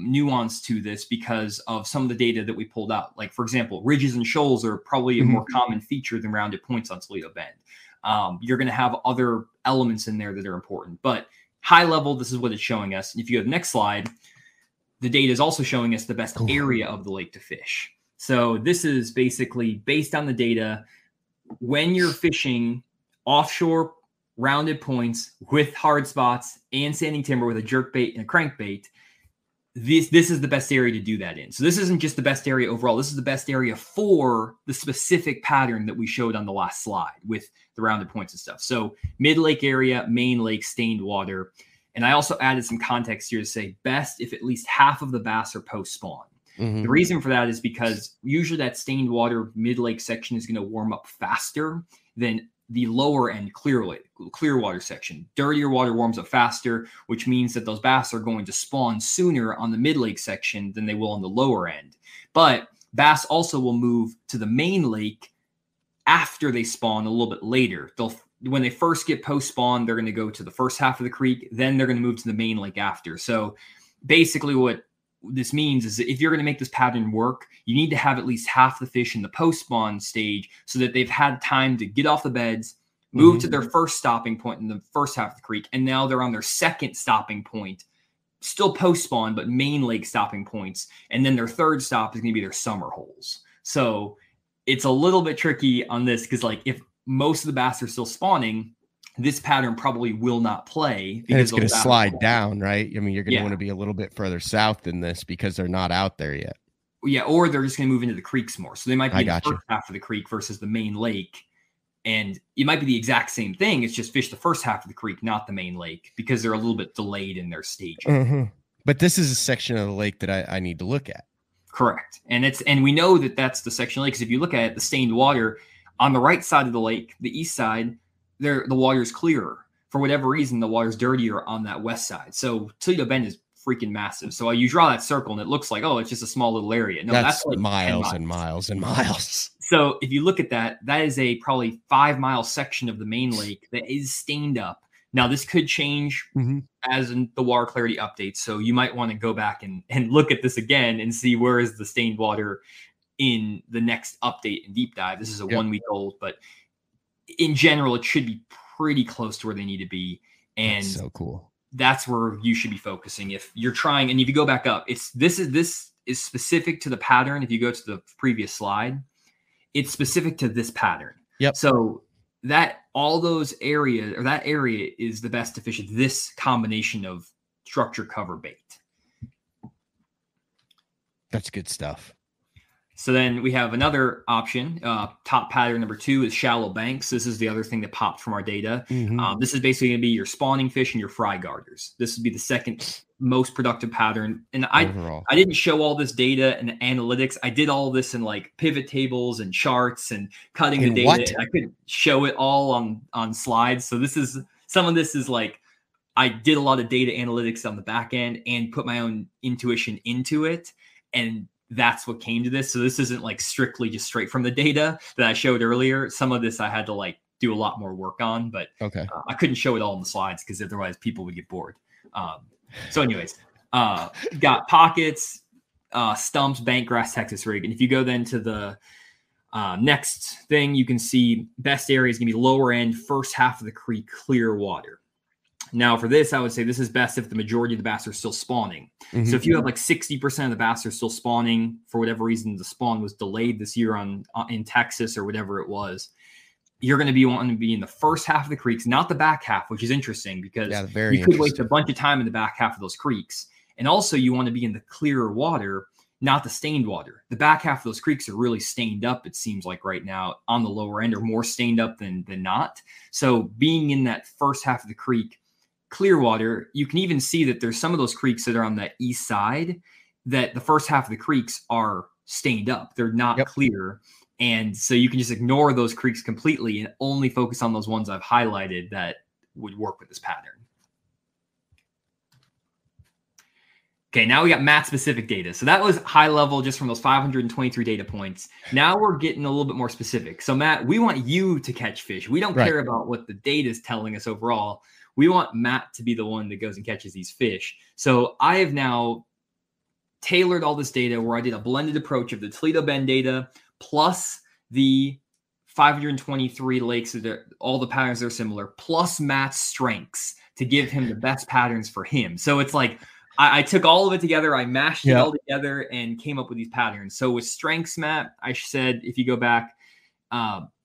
nuance to this because of some of the data that we pulled out. Like, for example, ridges and shoals are probably a more common feature than rounded points on Toledo Bend. You're going to have other elements in there that are important, but high level, this is what it's showing us. And if you go to the next slide, the data is also showing us the best area of the lake to fish. So this is basically based on the data. When you're fishing offshore rounded points with hard spots and standing timber with a jerkbait and a crankbait, this is the best area to do that in. So this isn't just the best area overall. This is the best area for the specific pattern that we showed on the last slide with the rounded points and stuff. So mid-lake area, main lake, stained water. And I also added some context here to say best if at least half of the bass are post-spawn. The reason for that is because usually that stained water mid-lake section is going to warm up faster than the lower end clear water section. Dirtier water warms up faster, which means that those bass are going to spawn sooner on the mid-lake section than they will on the lower end. But bass also will move to the main lake after they spawn a little bit later. When they first get post-spawn, they're going to go to the first half of the creek, then they're going to move to the main lake after. So basically what this means is that if you're going to make this pattern work, you need to have at least half the fish in the post-spawn stage so that they've had time to get off the beds, move to their first stopping point in the first half of the creek, and now they're on their second stopping point still post spawn, but main lake stopping points. And then their third stop is going to be their summer holes. So it's a little bit tricky on this because, like, if most of the bass are still spawning, this pattern probably will not play. And it's going to slide down, right? I mean, you're going to want to be a little bit further south than this because they're not out there yet. Yeah, or they're just going to move into the creeks more. So they might be in the first half of the creek versus the main lake. And it might be the exact same thing. It's just fish the first half of the creek, not the main lake, because they're a little bit delayed in their staging. Mm-hmm. But this is a section of the lake that I need to look at. Correct. And we know that that's the section of the lake, because if you look at it, the stained water on the right side of the lake, the east side, the water is clearer. For whatever reason, the water's dirtier on that west side. So Toledo Bend is freaking massive. So you draw that circle and it looks like, oh, it's just a small little area. No, that's like miles and miles and miles. So if you look at that, that is a probably 5-mile section of the main lake that is stained up. Now, this could change as the water clarity updates. So you might want to go back and look at this again and see where is the stained water in the next update and deep dive. This is a 1 week old, but in general, it should be pretty close to where they need to be. And that's so cool. That's where you should be focusing. If you're trying, and if you go back up, this is specific to the pattern. If you go to the previous slide, it's specific to this pattern. Yep. So that that area is the best to fish this combination of structure, cover, bait. That's good stuff. So then we have another option. Top pattern number 2 is shallow banks. This is the other thing that popped from our data. This is basically going to be your spawning fish and your fry garters. This would be the second most productive pattern. And I didn't show all this data and analytics. I did all this in like pivot tables and charts and cutting the data. And I couldn't show it all on slides. So some of this is like, I did a lot of data analytics on the back end and put my own intuition into it. And that's what came to this. So this isn't like strictly just straight from the data that I showed earlier. Some of this I had to like do a lot more work on, but I couldn't show it all in the slides because otherwise people would get bored. So anyways, got pockets, stumps, bank grass, Texas rig. And if you go then to the next thing, you can see best area is going to be lower end, first half of the creek, clear water. Now for this, I would say this is best if the majority of the bass are still spawning. So if you have like 60% of the bass are still spawning, for whatever reason, the spawn was delayed this year in Texas or whatever it was, you're going to be wanting to be in the first half of the creeks, not the back half, which is interesting because you could waste a bunch of time in the back half of those creeks. And also you want to be in the clearer water, not the stained water. The back half of those creeks are really stained up, it seems like right now, on the lower end, or more stained up than not. So being in that first half of the creek, clear water, you can even see that there's some of those creeks that are on that east side that the first half of the creeks are stained up. They're not clear. And so you can just ignore those creeks completely and only focus on those ones I've highlighted that would work with this pattern. Okay, now we got Matt-specific data. So that was high level just from those 523 data points. Now we're getting a little bit more specific. So Matt, we want you to catch fish. We don't care about what the data is telling us overall. We want Matt to be the one that goes and catches these fish. So I have now tailored all this data where I did a blended approach of the Toledo Bend data plus the 523 lakes, all the patterns that are similar, plus Matt's strengths to give him the best patterns for him. So it's like I took all of it together, I mashed it all together and came up with these patterns. So with strengths, Matt, I said, if you go back,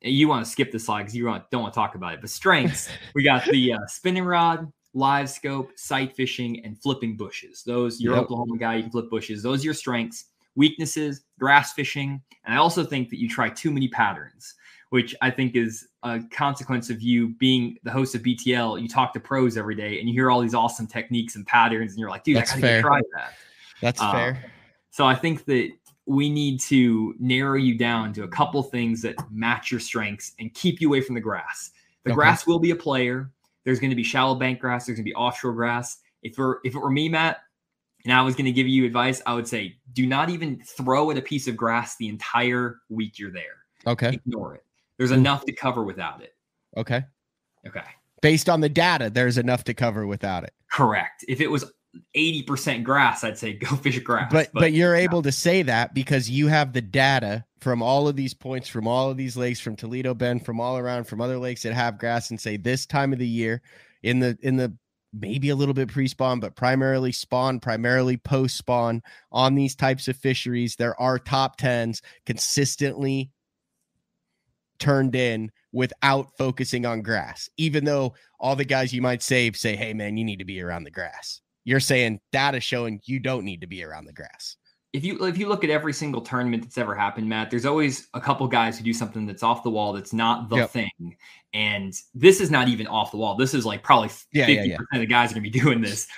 you want to skip the slide because you don't want to talk about it. But strengths, we got the spinning rod, live scope, sight fishing, and flipping bushes. Those, you're Oklahoma guy, you can flip bushes. Those are your strengths. Weaknesses, grass fishing. And I also think that you try too many patterns, which I think is a consequence of you being the host of BTL. You talk to pros every day and you hear all these awesome techniques and patterns and you're like, dude, I gotta try that. That's fair. So I think that we need to narrow you down to a couple things that match your strengths and keep you away from the grass. The grass will be a player. There's going to be shallow bank grass. There's going to be offshore grass. If it were me, Matt, and I was going to give you advice, I would say, do not even throw at a piece of grass the entire week you're there. Okay. Ignore it. There's enough to cover without it. Okay. Okay. Based on the data, there's enough to cover without it. Correct. If it was 80% grass, I'd say go fish grass. But you're able to say that because you have the data from all of these points, from all of these lakes, from Toledo Bend, from all around, from other lakes that have grass, and say this time of the year in the maybe a little bit pre-spawn, but primarily spawn, primarily post-spawn on these types of fisheries. There are top 10s consistently turned in without focusing on grass, even though all the guys you might say, hey, man, you need to be around the grass. You're saying data showing you don't need to be around the grass. If you look at every single tournament that's ever happened, Matt, there's always a couple guys who do something that's off the wall that's not the thing. And this is not even off the wall. This is like probably 50% of the guys are going to be doing this.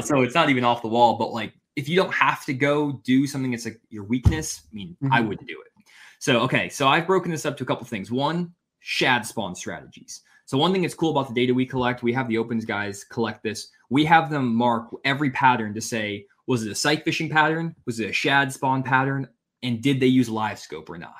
So it's not even off the wall. But like, if you don't have to go do something that's like your weakness, I mean, I wouldn't do it. So, okay. So I've broken this up to a couple things. One, shad spawn strategies. So one thing that's cool about the data we collect, we have the Opens guys collect this. We have them mark every pattern to say, was it a sight fishing pattern? Was it a shad spawn pattern? And did they use live scope or not?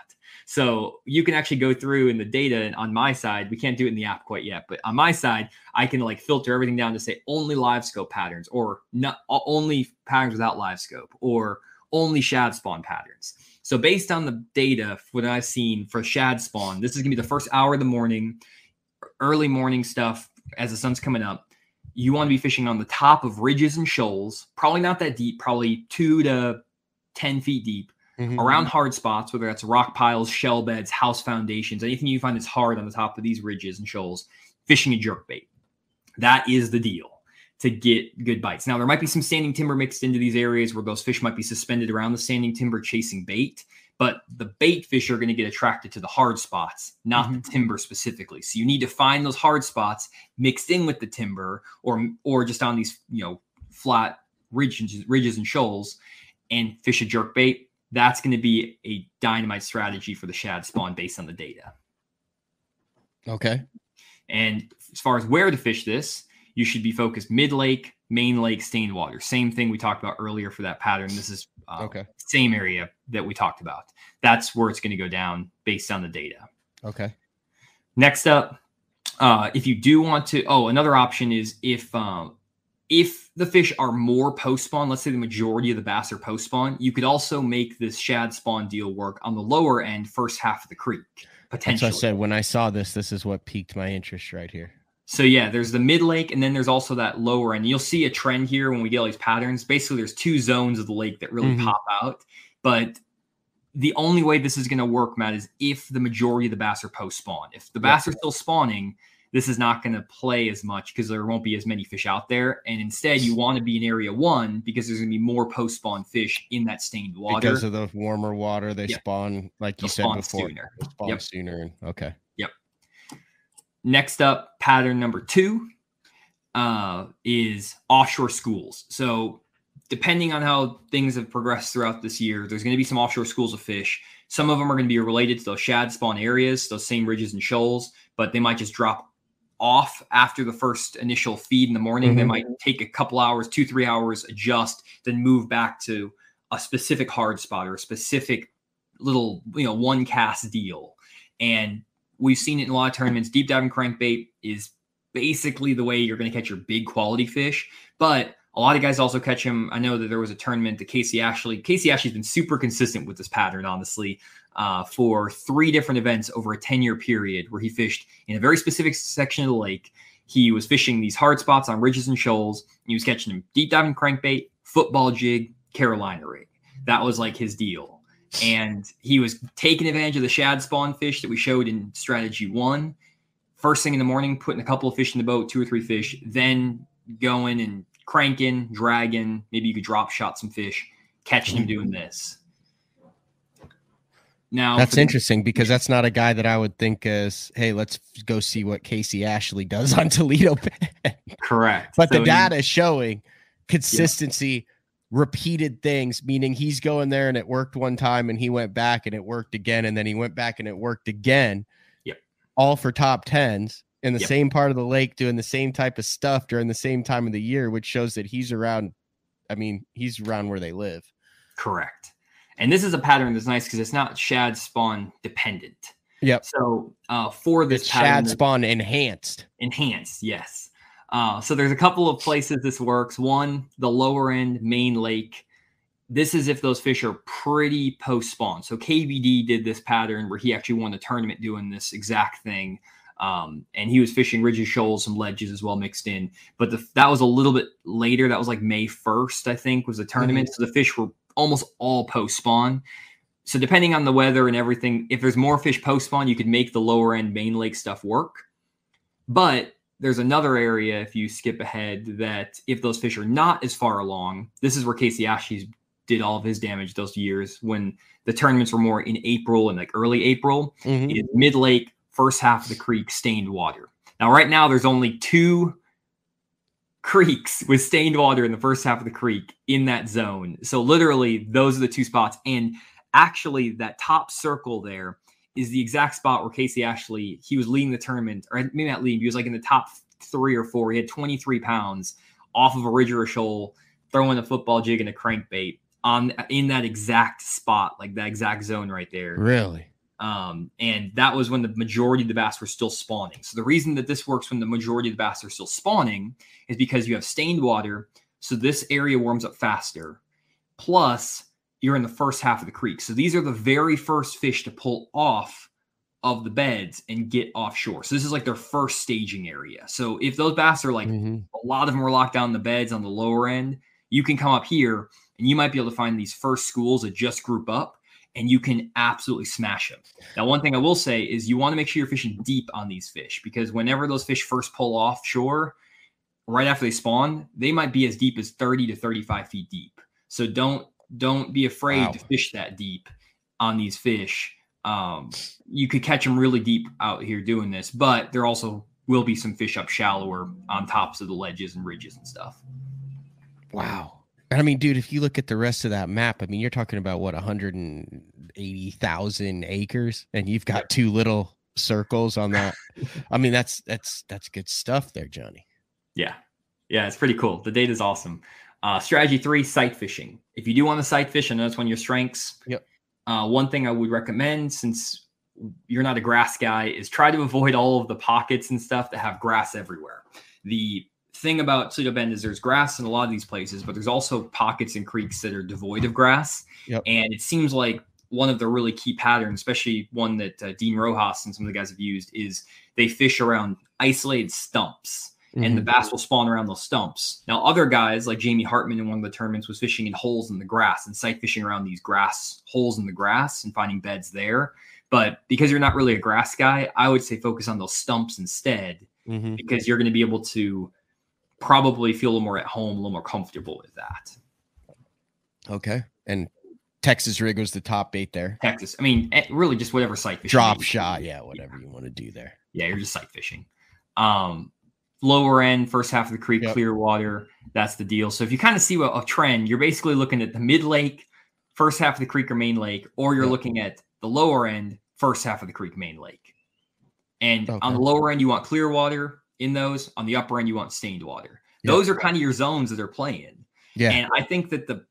So you can actually go through in the data, and on my side, we can't do it in the app quite yet, but on my side, I can like filter everything down to say only live scope patterns, or not only patterns without live scope, or only shad spawn patterns. So based on the data, what I've seen for shad spawn, this is gonna be the first hour of the morning, early morning stuff as the sun's coming up. You want to be fishing on the top of ridges and shoals, probably not that deep, probably 2 to 10 feet deep, around hard spots, whether that's rock piles, shell beds, house foundations, anything you find that's hard on the top of these ridges and shoals, fishing a jerkbait. That is the deal to get good bites. Now, there might be some standing timber mixed into these areas where those fish might be suspended around the standing timber chasing bait, but the bait fish are going to get attracted to the hard spots, not the timber specifically. So you need to find those hard spots mixed in with the timber, or just on these, flat ridges and shoals, and fish a jerkbait. That's going to be a dynamite strategy for the shad spawn based on the data. Okay. And as far as where to fish this, you should be focused mid-lake, main lake, stained water. Same thing we talked about earlier for that pattern. This is same area that we talked about. That's where it's going to go down based on the data. Okay. Next up, if you do want to, another option is if the fish are more post-spawn, let's say the majority of the bass are post-spawn, you could also make this shad spawn deal work on the lower end, first half of the creek, potentially. That's what I said. When I saw this is what piqued my interest right here. So yeah, there's the mid lake, and then there's also that lower end. You'll see a trend here when we get all these patterns. Basically, there's 2 zones of the lake that really pop out. But the only way this is going to work, Matt, is if the majority of the bass are post-spawn. If the bass are still spawning, this is not going to play as much because there won't be as many fish out there. And instead, you want to be in area 1 because there's going to be more post-spawn fish in that stained water. Because of the warmer water, they spawn, like you said before. They spawn sooner. Okay. Yep. Next up, pattern number 2 is offshore schools. So depending on how things have progressed throughout this year, there's going to be some offshore schools of fish. Some of them are going to be related to those shad spawn areas, those same ridges and shoals, but they might just drop off after the first initial feed in the morning. They might take a couple hours, 2-3 hours, adjust, then move back to a specific hard spot or a specific little, one cast deal. And we've seen it in a lot of tournaments. Deep diving crankbait is basically the way you're going to catch your big quality fish, but a lot of guys also catch them. I know that there was a tournament that Casey Ashley's been super consistent with this pattern, honestly, for 3 different events over a 10-year period where he fished in a very specific section of the lake. He was fishing these hard spots on ridges and shoals. And he was catching them deep diving crankbait, football jig, Carolina rig. That was like his deal. And he was taking advantage of the shad spawn fish that we showed in strategy 1. First thing in the morning, putting a couple of fish in the boat, 2 or 3 fish, then going and cranking, dragging, maybe you could drop shot some fish, catching him doing this. Now that's interesting because that's not a guy that I would think as, hey, let's go see what Casey Ashley does on Toledo Bend. Correct. But so the data is showing consistency, repeated things, meaning he's going there and it worked one time and he went back and it worked again. And then he went back and it worked again. Yep. All for top 10s. In the same part of the lake, doing the same type of stuff during the same time of the year, which shows that he's around. I mean, he's around where they live. Correct. And this is a pattern that's nice because it's not shad spawn dependent. Yep. So for this pattern, shad spawn enhanced. Enhanced, yes. So there's a couple of places this works. One, the lower end main lake. This is if those fish are pretty post spawn. So KVD did this pattern where he actually won the tournament doing this exact thing. And he was fishing ridges, shoals, some ledges as well mixed in. But that was a little bit later. That was like May 1st, I think, was the tournament. So the fish were almost all post-spawn. So depending on the weather and everything, if there's more fish post-spawn, you could make the lower end main lake stuff work. But there's another area, if you skip ahead, that if those fish are not as far along, this is where Casey Ashley did all of his damage those years when the tournaments were more in April and like early April. Is mid-lake, first half of the creek, stained water. Now, right now, there's only 2 creeks with stained water in the first half of the creek in that zone. So literally, those are the 2 spots. And actually, that top circle there is the exact spot where Casey Ashley, he was leading the tournament, or maybe not leading, he was like in the top 3 or 4. He had 23 pounds off of a ridge or a shoal, throwing a football jig and a crankbait in that exact spot, like that exact zone right there. Really? And that was when the majority of the bass were still spawning. So the reason that this works when the majority of the bass are still spawning is because you have stained water. So this area warms up faster. Plus, you're in the first half of the creek. So these are the very first fish to pull off of the beds and get offshore. So this is like their first staging area. So if those bass are like, a lot of them were locked down in the beds on the lower end, you can come up here and you might be able to find these first schools that just group up and you can absolutely smash them. Now, one thing I will say is you want to make sure you're fishing deep on these fish, because whenever those fish first pull offshore, right after they spawn, they might be as deep as 30 to 35 feet deep. So don't be afraid to fish that deep on these fish. You could catch them really deep out here doing this, but there also will be some fish up shallower on tops of the ledges and ridges and stuff. Wow. I mean, dude, if you look at the rest of that map, I mean, you're talking about what, 180,000 acres, and you've got 2 little circles on that. I mean, that's good stuff there, Johnny. Yeah, it's pretty cool. The data is awesome. Strategy 3, sight fishing. If you do want to sight fish, I know it's one of your strengths. Yep. One thing I would recommend, since you're not a grass guy, is try to avoid all of the pockets and stuff that have grass everywhere. The thing about Toledo Bend is there's grass in a lot of these places, but there's also pockets and creeks that are devoid of grass. Yep. And it seems like one of the really key patterns, especially one that Dean Rojas and some of the guys have used, is they fish around isolated stumps. And the bass will spawn around those stumps. Now, other guys like Jamie Hartman in one of the tournaments was fishing in holes in the grass and sight fishing around these holes in the grass and finding beds there. But because you're not really a grass guy, I would say focus on those stumps instead, because you're going to be able to probably feel a little more at home, a little more comfortable with that. Okay. And Texas rig was the top bait there. Texas. I mean, really just whatever sight fishing. Drop shot. Yeah, whatever you want to do there. Yeah, you're just sight fishing. Lower end, first half of the creek, clear water. That's the deal. So if you kind of see a trend, you're basically looking at the mid lake, first half of the creek or main lake, or you're looking at the lower end, first half of the creek, main lake. And on the lower end, you want clear water in those. On the upper end, you want stained water. Those are kind of your zones that are playing. Yeah. And I think that the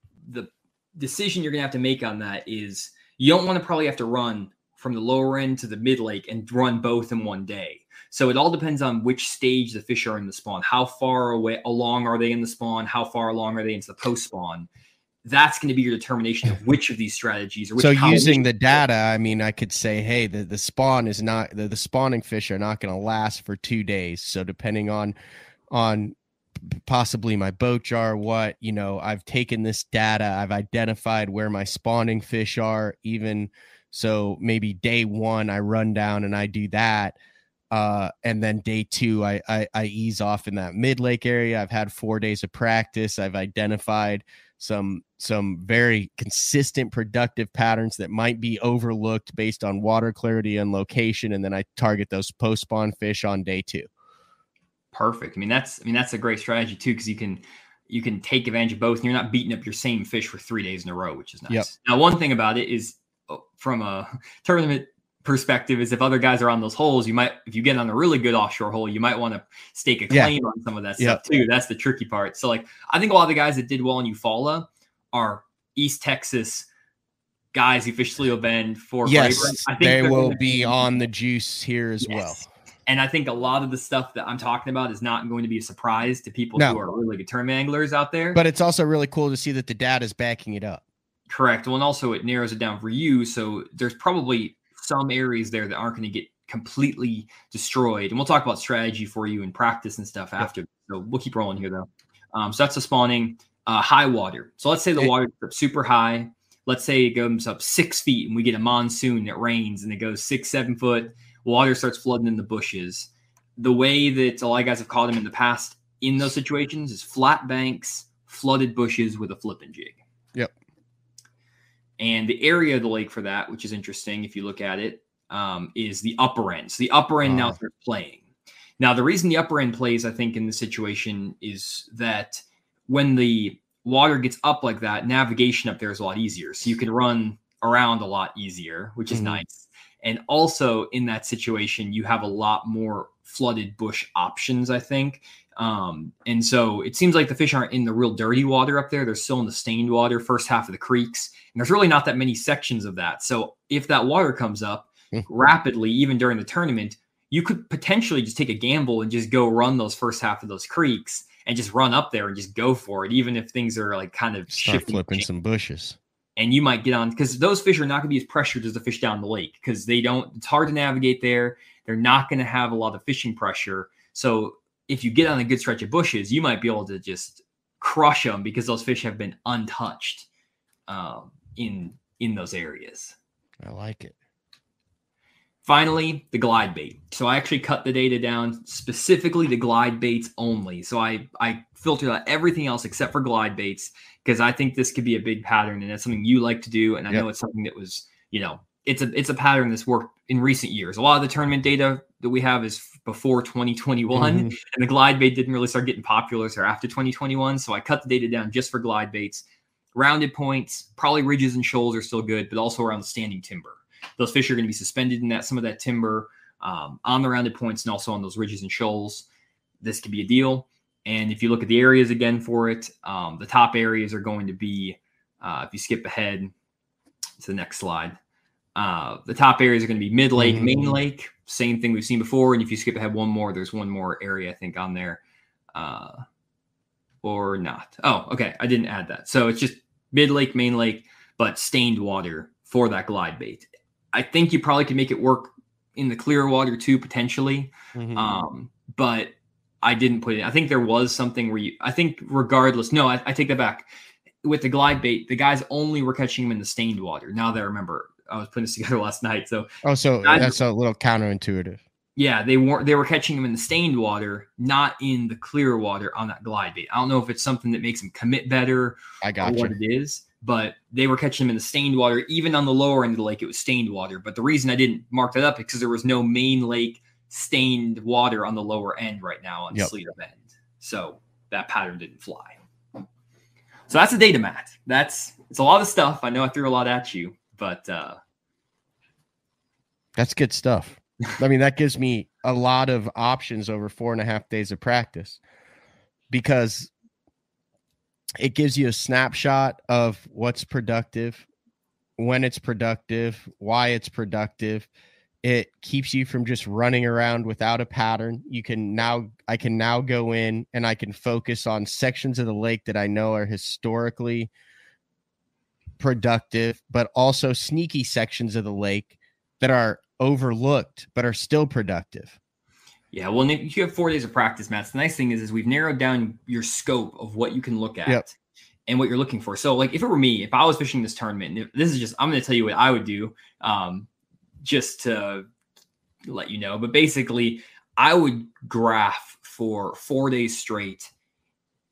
decision you're going to have to make on that is you don't want to probably have to run from the lower end to the mid lake and run both in one day. So it all depends on which stage the fish are in the spawn. How far along are they in the spawn? How far along are they into the post spawn? That's going to be your determination of which of these strategies. Or which using the data, I mean, I could say, hey, the spawn is not the spawning fish are not going to last for 2 days. So depending on possibly my boat jar, I've taken this data, I've identified where my spawning fish are. Even so, maybe day 1 I run down and I do that. And then day 2, I ease off in that mid lake area. I've had 4 days of practice. I've identified some very consistent productive patterns that might be overlooked based on water clarity and location. And then I target those post spawn fish on day 2. Perfect. I mean, that's a great strategy too, because you can take advantage of both and you're not beating up your same fish for 3 days in a row, which is nice. Yep. Now, one thing about it is from a tournament perspective is if other guys are on those holes, if you get on a really good offshore hole, you might want to stake a claim on some of that stuff too. That's the tricky part. So like, I think a lot of the guys that did well in Eufaula are East Texas guys who fish Toledo Bend for fragrance. I think they will be on the juice here as well. And I think a lot of the stuff that I'm talking about is not going to be a surprise to people who are really good tournament anglers out there. But it's also really cool to see that the data is backing it up. Correct. Well, and also it narrows it down for you. So there's probably some areas there that aren't going to get completely destroyed. And we'll talk about strategy for you and practice and stuff after. So we'll keep rolling here though. So that's the spawning. High water. So let's say the water's up super high. Let's say it goes up 6 feet and we get a monsoon, it rains and it goes 6-7 foot. Water starts flooding in the bushes. The way that a lot of guys have caught them in the past in those situations is flat banks, flooded bushes with a flipping jig. Yep. And the area of the lake for that, which is interesting if you look at it, is the upper end. So the upper end now starts playing. Now, the reason the upper end plays, I think, in this situation is that when the water gets up like that, navigation up there is a lot easier. So you can run around a lot easier, which is nice. And also in that situation, you have a lot more flooded bush options, I think. And so it seems like the fish aren't in the real dirty water up there. They're still in the stained water, first half of the creeks. And there's really not that many sections of that. So if that water comes up rapidly, even during the tournament, you could potentially just take a gamble and just go run those first half of those creeks and just run up there and just go for it, even if things are like kind of flipping some bushes. And you might get on, because those fish are not going to be as pressured as the fish down the lake, because it's hard to navigate there. They're not going to have a lot of fishing pressure. So if you get on a good stretch of bushes, you might be able to just crush them because those fish have been untouched in those areas. I like it. Finally, the glide bait. So I actually cut the data down specifically to glide baits only. So I filtered out everything else except for glide baits, because I think this could be a big pattern, and that's something you like to do. And I know it's something that was, it's a pattern that's worked in recent years. A lot of the tournament data that we have is before 2021, and the glide bait didn't really start getting popular until after 2021. So I cut the data down just for glide baits. Rounded points, probably ridges and shoals are still good, but also around the standing timber. Those fish are going to be suspended in some of that timber on the rounded points and also on those ridges and shoals. This could be a deal. And if you look at the areas again for it, the top areas are going to be, if you skip ahead to the next slide, the top areas are going to be mid-lake, main lake, same thing we've seen before. And if you skip ahead one more, there's one more area, I think, on there or not. Oh, okay. I didn't add that. So it's just mid-lake, main lake, but stained water for that glide bait. I think you probably could make it work in the clear water too, potentially. But I didn't put it. I think there was something where I think regardless, no, I take that back. With the glide bait, the guys only were catching them in the stained water. Now that I remember, I was putting this together last night. So that's a little counterintuitive. Yeah, they were catching them in the stained water, not in the clear water on that glide bait. I don't know if it's something that makes them commit better or what it is. But they were catching them in the stained water. Even on the lower end of the lake, it was stained water. But the reason I didn't mark that up is because there was no main lake stained water on the lower end right now on Toledo Bend. So that pattern didn't fly. So that's a data mat. It's a lot of stuff. I know I threw a lot at you, but that's good stuff. I mean, that gives me a lot of options over 4.5 days of practice, because it gives you a snapshot of what's productive, when it's productive, why it's productive. It keeps you from just running around without a pattern. I can now go in and I can focus on sections of the lake that I know are historically productive, but also sneaky sections of the lake that are overlooked, but are still productive. Yeah, well, Nick, you have 4 days of practice, Matt. The nice thing is we've narrowed down your scope of what you can look at and what you're looking for. So, like, if it were me, if I was fishing this tournament, I'm going to tell you what I would do, just to let you know. But basically, I would graph for 4 days straight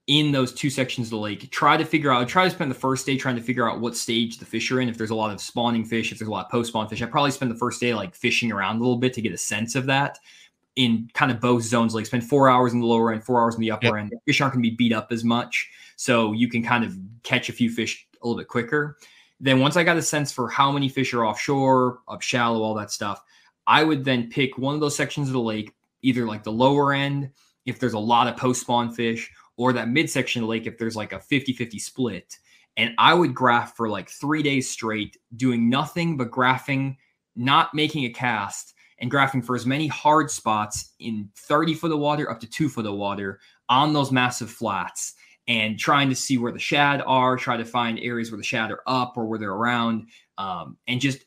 in those 2 sections of the lake. Try to spend the first day trying to figure out what stage the fish are in. If there's a lot of spawning fish, if there's a lot of post-spawn fish, I'd probably spend the first day like fishing around a little bit to get a sense of that. In kind of both zones, like spend 4 hours in the lower end, 4 hours in the upper end. Fish aren't going to be beat up as much, so you can kind of catch a few fish a little bit quicker. Then once I got a sense for how many fish are offshore, up shallow, all that stuff, I would then pick one of those sections of the lake, either like the lower end, if there's a lot of post-spawn fish, or that midsection of the lake, if there's like a 50-50 split. And I would graph for like 3 days straight, doing nothing but graphing, not making a cast, and graphing for as many hard spots in 30 foot of water up to 2 foot of water on those massive flats, and trying to see where the shad are, try to find areas where the shad are up or where they're around, and just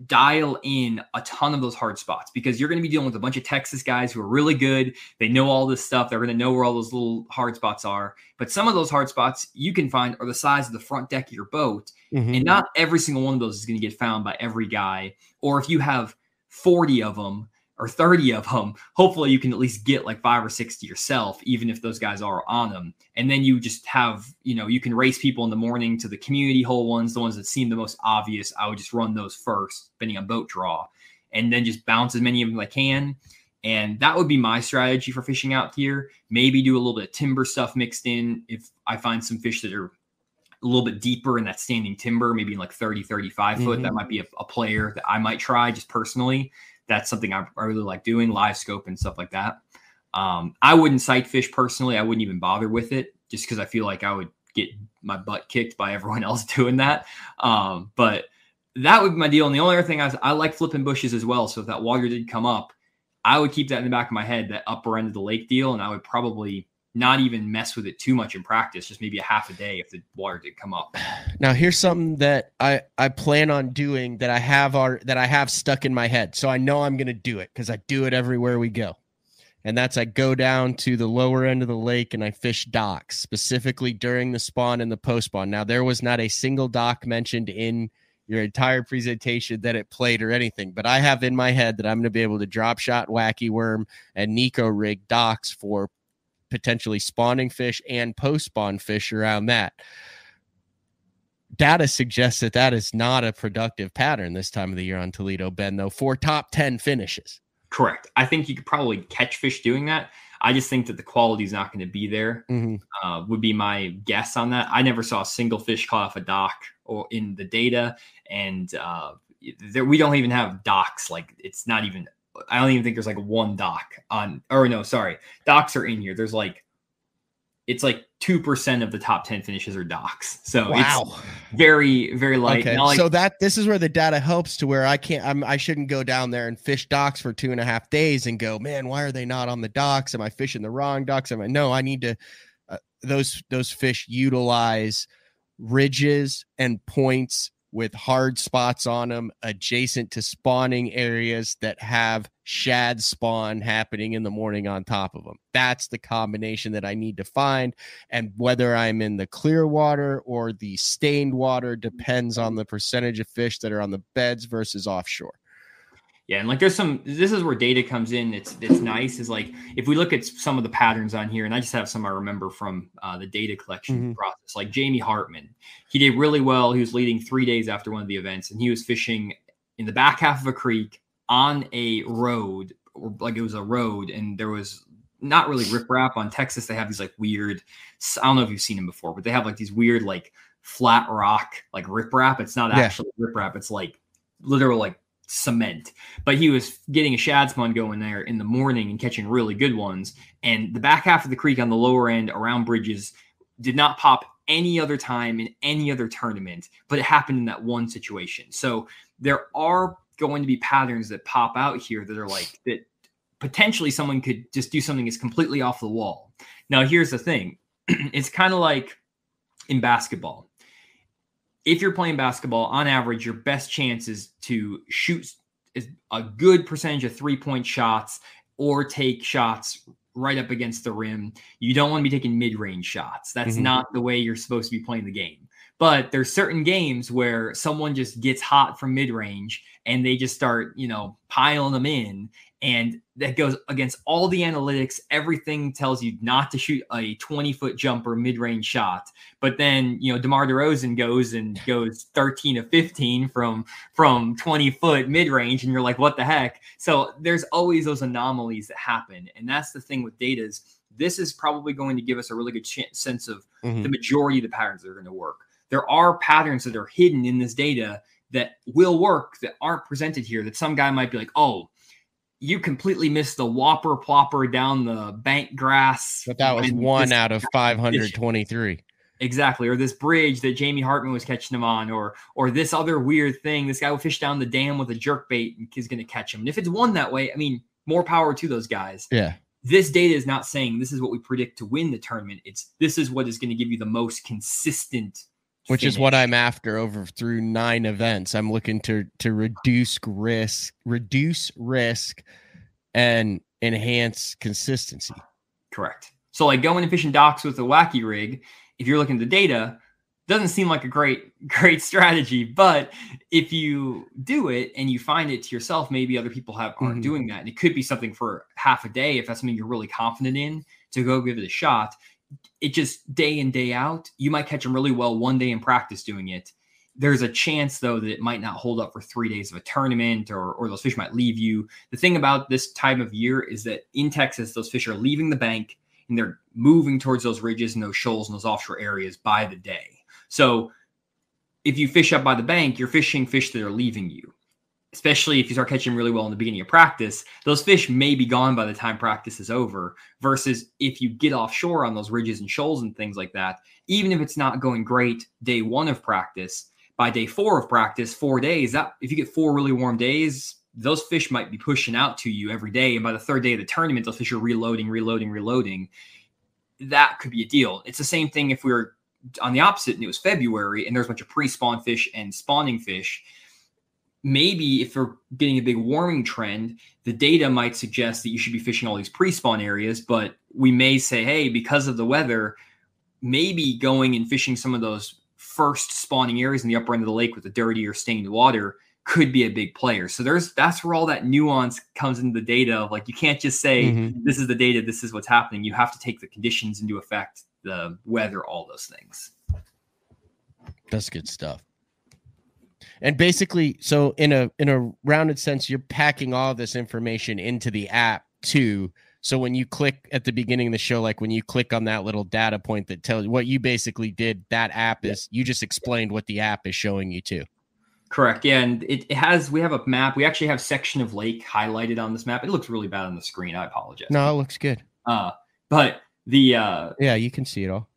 dial in a ton of those hard spots, because you're going to be dealing with a bunch of Texas guys who are really good. They know all this stuff. They're going to know where all those little hard spots are. But some of those hard spots you can find are the size of the front deck of your boat. And not every single one of those is going to get found by every guy. Or if you have 40 of them or 30 of them, hopefully you can at least get like 5 or 6 to yourself, even if those guys are on them. And then you just have, you can race people in the morning to the community hole ones, the ones that seem the most obvious. I would just run those first, depending on boat draw, and then just bounce as many of them as I can. And that would be my strategy for fishing out here. Maybe do a little bit of timber stuff mixed in if I find some fish that are a little bit deeper in that standing timber, maybe like 30, 35 foot. That might be a player that I might try just personally. That's something I really like doing, live scope and stuff like that. I wouldn't sight fish personally. I wouldn't even bother with it, just because I feel like I would get my butt kicked by everyone else doing that. But that would be my deal. And the only other thing I like flipping bushes as well. So if that water did come up, I would keep that in the back of my head, that upper end of the lake deal. And I would probably not even mess with it too much in practice, just maybe a half a day if the water did come up. Now, here's something that I plan on doing that I have stuck in my head. So I know I'm going to do it because I do it everywhere we go. And that's, I go down to the lower end of the lake and I fish docks, specifically during the spawn and the post spawn. Now, there was not a single dock mentioned in your entire presentation that it played or anything, but I have in my head that I'm going to be able to drop shot, wacky worm, and Nico rig docks for potentially spawning fish and post-spawn fish around that. Data suggests that is not a productive pattern this time of the year on Toledo Bend, though, for top 10 finishes. Correct. I think you could probably catch fish doing that. I just think that the quality is not going to be there, would be my guess on that. I never saw a single fish caught off a dock or in the data. And we don't even have docks. Like, it's not even, I don't even think there's like one dock on, or no, sorry. Docks are in here. There's like, it's like 2% of the top 10 finishes are docks. So it's very, very light. Okay. Like, so this is where the data helps, to where I shouldn't go down there and fish docks for 2.5 days and go, man, why are they not on the docks? Am I fishing the wrong docks? No, I need to, those fish utilize ridges and points with hard spots on them adjacent to spawning areas that have shad spawn happening in the morning on top of them. That's the combination that I need to find. And whether I'm in the clear water or the stained water depends on the percentage of fish that are on the beds versus offshore. Yeah, and like this is where data comes in. It's nice, is like, if we look at some of the patterns on here, and I just have some I remember from the data collection process, like Jamie Hartman, he did really well. He was leading 3 days after one of the events, and he was fishing in the back half of a creek on a road, or like it was a road, and there was not really riprap. On Texas, they have these like weird, I don't know if you've seen them before, but they have like these weird like flat rock like riprap. It's not actually riprap. It's like literal like cement. But he was getting a shad spawn going there in the morning and catching really good ones. And the back half of the creek on the lower end around bridges did not pop any other time in any other tournament, but it happened in that one situation. So there are going to be patterns that pop out here that are like that. Potentially someone could just do something that's completely off the wall. Now, here's the thing. It's kind of like in basketball. If you're playing basketball, on average, your best chance is to shoot a good percentage of 3-point shots or take shots right up against the rim. You don't want to be taking mid-range shots. That's not the way you're supposed to be playing the game. But there's certain games where someone just gets hot from mid-range and they just start, piling them in. And that goes against all the analytics. Everything tells you not to shoot a 20-foot jumper mid-range shot. But then, DeMar DeRozan goes 13 of 15 from 20-foot mid-range, and you're like, what the heck? So there's always those anomalies that happen. And that's the thing with data, is this is probably going to give us a really good sense of the majority of the patterns that are going to work. There are patterns that are hidden in this data that will work, that aren't presented here, that some guy might be like, oh, you completely missed the whopper plopper down the bank grass. But that was 1 out of 523. Exactly. Or this bridge that Jamie Hartman was catching him on, or this other weird thing. This guy will fish down the dam with a jerk bait and is going to catch him. And if it's won that way, more power to those guys. Yeah. This data is not saying this is what we predict to win the tournament. This is what is going to give you the most consistent which is what I'm after through 9 events. I'm looking to reduce risk and enhance consistency. Correct. So like going and fishing docks with a wacky rig, if you're looking at the data, doesn't seem like a great strategy. But if you do it and you find it to yourself, maybe other people aren't doing that. And it could be something for half a day. If that's something you're really confident in, to go give it a shot. It just day in, day out, you might catch them really well one day in practice doing it. There's a chance, though, that it might not hold up for 3 days of a tournament, or those fish might leave you. The thing about this time of year is that in Texas, those fish are leaving the bank and they're moving towards those ridges and those shoals and those offshore areas by the day. So if you fish up by the bank, you're fishing fish that are leaving you. Especially if you start catching really well in the beginning of practice, those fish may be gone by the time practice is over, versus if you get offshore on those ridges and shoals and things like that, even if it's not going great day 1 of practice, by day 4 of practice, 4 days, that if you get 4 really warm days, those fish might be pushing out to you every day. And by the 3rd day of the tournament, those fish are reloading. That could be a deal. It's the same thing if we were on the opposite and it was February and there's a bunch of pre-spawn fish and spawning fish. Maybe if we're getting a big warming trend, the data might suggest that you should be fishing all these pre-spawn areas, but we may say, hey, because of the weather, maybe going and fishing some of those first spawning areas in the upper end of the lake with the dirty or stained water could be a big player. So that's where all that nuance comes into the data of, like, you can't just say, this is the data, this is what's happening. You have to take the conditions into effect, the weather, all those things. That's good stuff. And basically, so in a rounded sense, you're packing all of this information into the app too. So when you click at the beginning of the show, like when you click on that little data point that tells you what you basically did, that app is, you just explained what the app is showing you too. Correct. Yeah. And we have a map. We actually have section of lake highlighted on this map. It looks really bad on the screen. I apologize. No, it looks good. But yeah, you can see it all.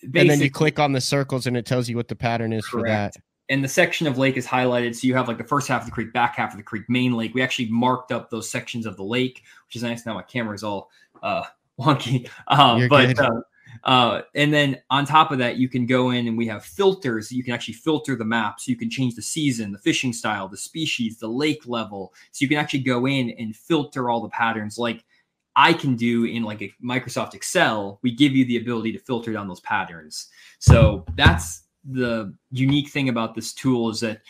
And then you click on the circles and it tells you what the pattern is. Correct. For that. And the section of lake is highlighted. So you have like the first half of the creek, back half of the creek, main lake. We actually marked up those sections of the lake, which is nice. Now my camera is all wonky. And then on top of that, you can go in and we have filters. You can actually filter the map. So you can change the season, the fishing style, the species, the lake level. So you can actually go in and filter all the patterns like I can do in like a Microsoft Excel. We give you the ability to filter down those patterns. So that's the unique thing about this tool, is that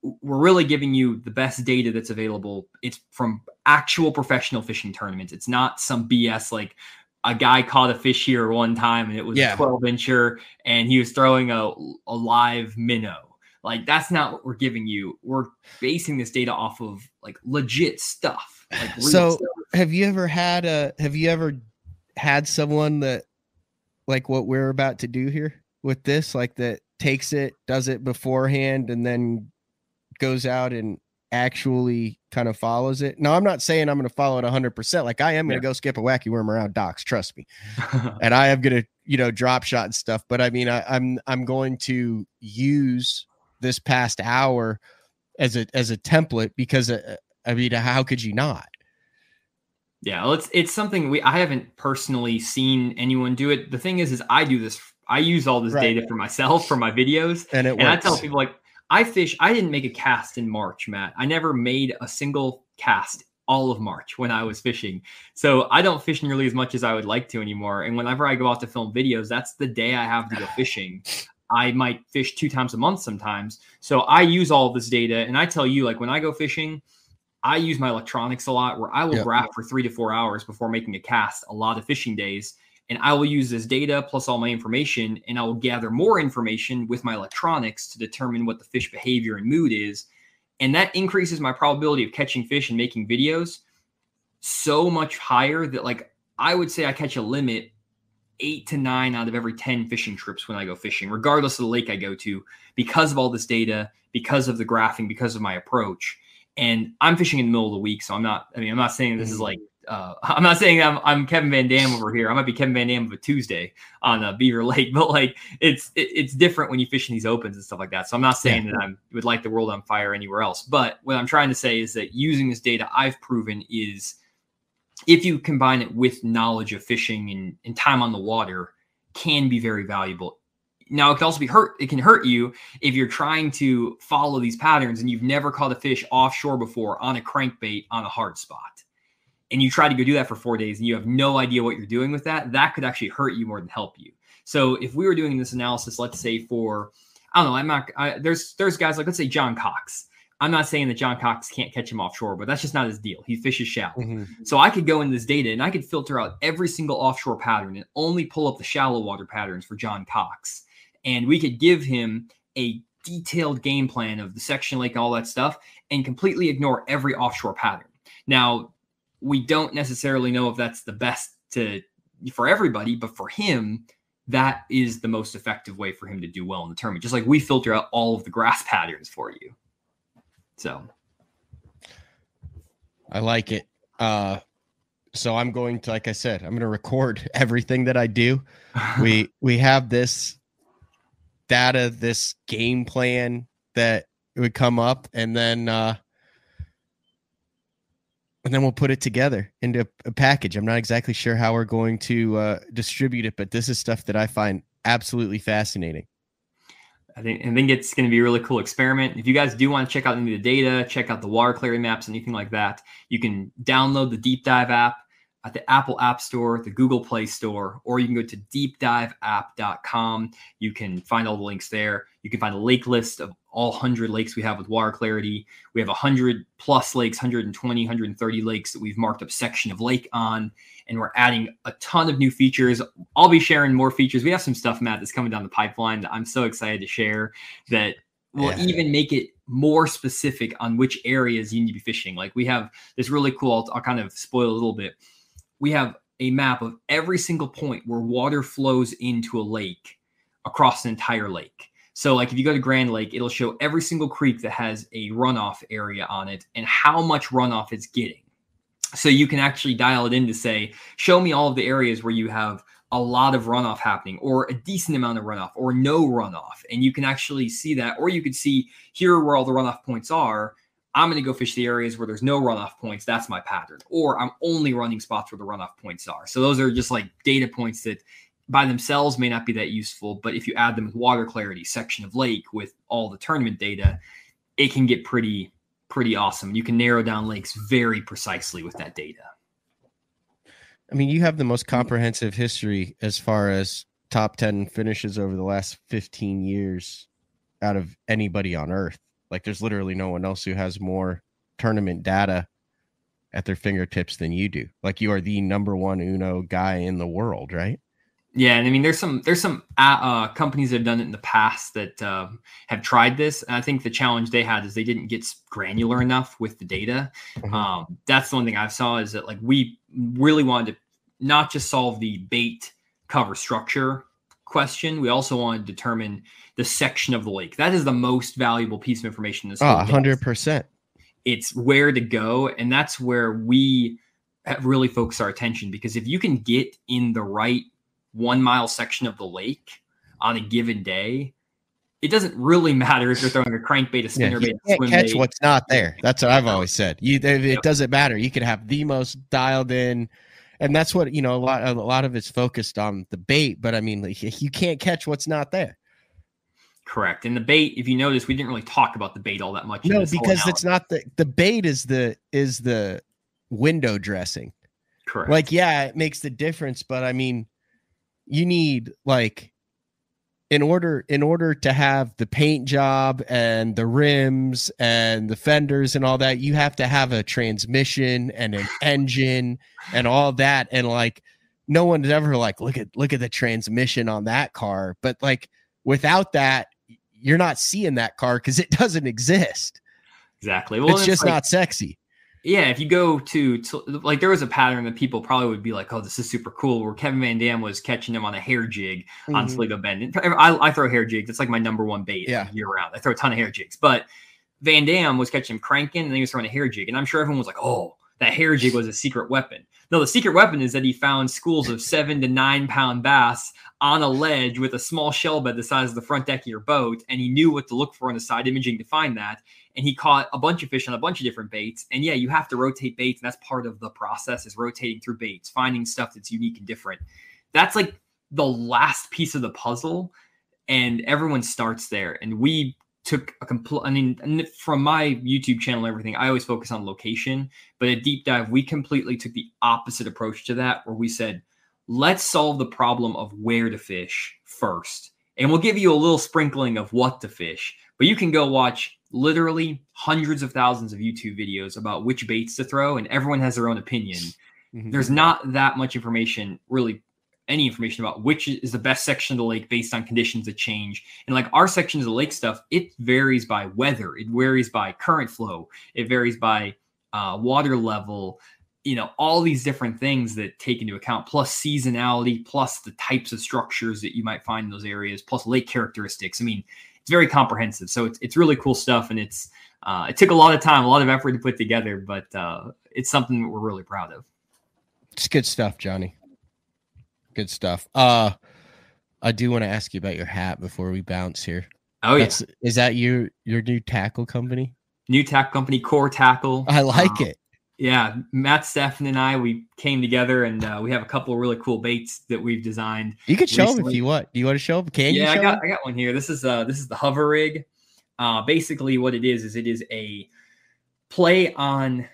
we're really giving you the best data that's available. It's from actual professional fishing tournaments. It's not some BS like a guy caught a fish here one time and it was a 12-incher and he was throwing a live minnow. Like, that's not what we're giving you. We're basing this data off of like legit stuff. Like real stuff. Have you ever had someone that, like what we're about to do here with this, like that takes it, does it beforehand, and then goes out and actually kind of follows it? No, I'm not saying I'm going to follow it 100%. Like, I am going to go skip a wacky worm around docks, trust me. And I am going to, drop shot and stuff. But I mean, I'm going to use this past hour as a template, because I mean, how could you not? Yeah, it's something I haven't personally seen anyone do it. The thing is I do this. I use all this data for myself, for my videos. And I tell people, like, I didn't make a cast in March, Matt. I never made a single cast all of March when I was fishing. So I don't fish nearly as much as I would like to anymore. And whenever I go out to film videos, that's the day I have to go fishing. I might fish 2 times a month sometimes. So I use all of this data. And I tell you, like, when I go fishing, I use my electronics a lot, where I will graph for 3 to 4 hours before making a cast a lot of fishing days. And I will use this data plus all my information, and I will gather more information with my electronics to determine what the fish behavior and mood is. And that increases my probability of catching fish and making videos so much higher that, like, I would say I catch a limit 8 to 9 out of every 10 fishing trips when I go fishing, regardless of the lake I go to, because of all this data, because of the graphing, because of my approach. And I'm fishing in the middle of the week. So I'm not saying this is like, I'm not saying I'm Kevin Van Dam over here. I might be Kevin Van Dam of a Tuesday on Beaver Lake, but like it's different when you fish in these opens and stuff like that. So I'm not saying that I would light the world on fire anywhere else. But what I'm trying to say is that using this data, I've proven, is if you combine it with knowledge of fishing and time on the water, can be very valuable. Now, it can also be hurt. It can hurt you if you're trying to follow these patterns and you've never caught a fish offshore before on a crankbait on a hard spot. And you try to go do that for 4 days and you have no idea what you're doing with that. That could actually hurt you more than help you. So if we were doing this analysis, let's say for, I don't know, there's guys like, let's say John Cox. I'm not saying that John Cox can't catch him offshore, but that's just not his deal. He fishes shallow. Mm-hmm. So I could go in this data and I could filter out every single offshore pattern and only pull up the shallow water patterns for John Cox. And we could give him a detailed game plan of the section lake and all that stuff and completely ignore every offshore pattern. Now, we don't necessarily know if that's the best for everybody, but for him, that is the most effective way for him to do well in the tournament. Just like we filter out all of the grass patterns for you. So I like it. So I'm going to, like I said, I'm going to record everything that I do. We have this data, this game plan that would come up, and then we'll put it together into a package. I'm not exactly sure how we're going to distribute it, but this is stuff that I find absolutely fascinating. I think it's going to be a really cool experiment. If you guys do want to check out any of the data, check out the water clarity maps, anything like that, you can download the Deep Dive app at the Apple App Store, the Google Play Store, or you can go to deepdiveapp.com. You can find all the links there. You can find a lake list of all 100 lakes we have with water clarity. We have 100 plus lakes, 120, 130 lakes that we've marked up section of lake on, and we're adding a ton of new features. I'll be sharing more features. We have some stuff, Matt, that's coming down the pipeline that I'm so excited to share that will even make it more specific on which areas you need to be fishing. Like we have this really cool, I'll kind of spoil a little bit. We have a map of every single point where water flows into a lake across the entire lake. So like if you go to Grand Lake, it'll show every single creek that has a runoff area on it and how much runoff it's getting. So you can actually dial it in to say, show me all of the areas where you have a lot of runoff happening or a decent amount of runoff or no runoff. And you can actually see that, or you could see here where all the runoff points are. I'm going to go fish the areas where there's no runoff points. That's my pattern. Or I'm only running spots where the runoff points are. So those are just like data points that by themselves may not be that useful. But if you add them with water clarity, section of lake, with all the tournament data, it can get pretty awesome. You can narrow down lakes very precisely with that data. I mean, you have the most comprehensive history as far as top 10 finishes over the last 15 years out of anybody on earth. Like there's literally no one else who has more tournament data at their fingertips than you do. Like you are the number one Uno guy in the world, right? Yeah, and I mean, there's some companies that have done it in the past that have tried this, and I think the challenge they had is they didn't get granular enough with the data. Mm-hmm. That's the one thing I saw is that like we really wanted to not just solve the bait cover structure question, we also wanted to determine the section of the lake. That is the most valuable piece of information in this. 100%. It's where to go, and that's where we really focus our attention, because if you can get in the right 1 mile section of the lake on a given day, it doesn't really matter if you're throwing a crankbait, a spinnerbait, you can't catch what's not there. That's what I've always said. It doesn't matter. You could have the most dialed in, and that's what, you know, a lot of it's focused on the bait, but I mean, like, you can't catch what's not there. Correct. And the bait, if you notice, we didn't really talk about the bait all that much. No, because it's not the bait is the window dressing. Correct. Like, yeah, it makes the difference, but I mean, you need, like, in order to have the paint job and the rims and the fenders and all that, you have to have a transmission and an engine and all that. And like, no one's ever like, look at the transmission on that car. But like, without that, you're not seeing that car because it doesn't exist. Exactly. Well, it's just like, not sexy. Yeah, if you go to like, there was a pattern that people probably would be like, oh, this is super cool, where Kevin Van Dam was catching him on a hair jig on Toledo Bend. I throw hair jigs. It's like my number one bait year round. I throw a ton of hair jigs. But Van Dam was catching him cranking, and then he was throwing a hair jig. And I'm sure everyone was like, oh, that hair jig was a secret weapon. No, the secret weapon is that he found schools of 7 to 9 pound bass on a ledge with a small shell bed the size of the front deck of your boat. And he knew what to look for on the side imaging to find that. And he caught a bunch of fish on a bunch of different baits. And yeah, you have to rotate baits. And that's part of the process, is rotating through baits, finding stuff that's unique and different. That's like the last piece of the puzzle. And everyone starts there. And we took a complete, I mean, from my YouTube channel and everything, I always focus on location, but a deep dive, we completely took the opposite approach to that, where we said, let's solve the problem of where to fish first. And we'll give you a little sprinkling of what to fish, but you can go watch literally hundreds of thousands of YouTube videos about which baits to throw, and everyone has their own opinion. There's not that much information, really any information about which is the best section of the lake based on conditions that change. And like our sections of the lake stuff, it varies by weather. It varies by current flow. It varies by water level, all these different things that take into account, plus seasonality, plus the types of structures that you might find in those areas, plus lake characteristics. I mean, it's very comprehensive. So it's really cool stuff. And it took a lot of time, a lot of effort to put together, but it's something that we're really proud of. It's good stuff, Johnny. Good stuff. I do want to ask you about your hat before we bounce here. Oh, yeah. Is that your new tackle company? New tackle company, Core Tackle. I like it. Yeah. Matt, Stefan, and I, we came together, and we have a couple of really cool baits that we've designed. You could show them if you want. Do you want to show them? Yeah, I got one here. This is the hover rig. Basically what it is a play on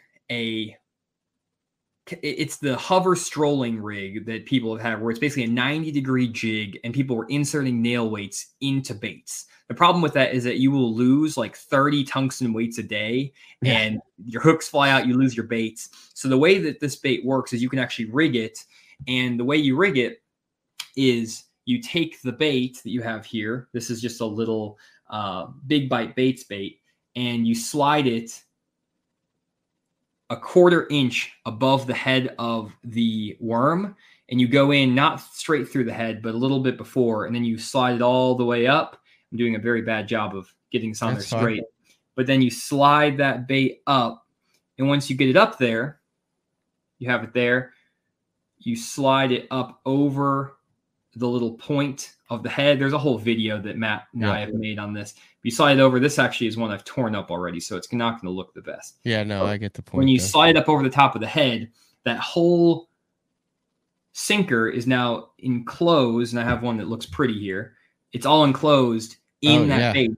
it's the hover strolling rig that people have had, where it's basically a 90-degree jig and people were inserting nail weights into baits. The problem with that is that you will lose like 30 tungsten weights a day, and your hooks fly out, you lose your baits. So the way that this bait works is you can actually rig it. And the way you rig it is you take the bait that you have here. This is just a little big bite baits bait, and you slide it a 1/4 inch above the head of the worm, and you go in not straight through the head, but a little bit before, and then you slide it all the way up. I'm doing a very bad job of getting this on there straight, but then you slide that bait up, and once you get it up there, you have it there, you slide it up over the little point of the head. There's a whole video that Matt and I have made on this. You slide it over. This actually is one I've torn up already, so it's not going to look the best. Yeah, no, I get the point. When you slide it up over the top of the head, that whole sinker is now enclosed, and I have one that looks pretty here. It's all enclosed in that bait.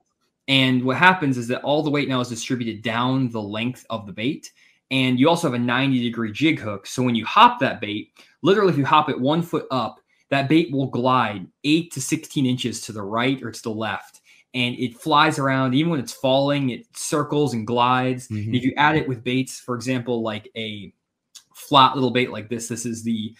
And what happens is that all the weight now is distributed down the length of the bait. And you also have a 90-degree jig hook. So when you hop that bait, literally if you hop it 1 foot up, that bait will glide 8 to 16 inches to the right or to the left. And it flies around. Even when it's falling, it circles and glides. And if you add it with baits, for example, like a flat little bait like this is the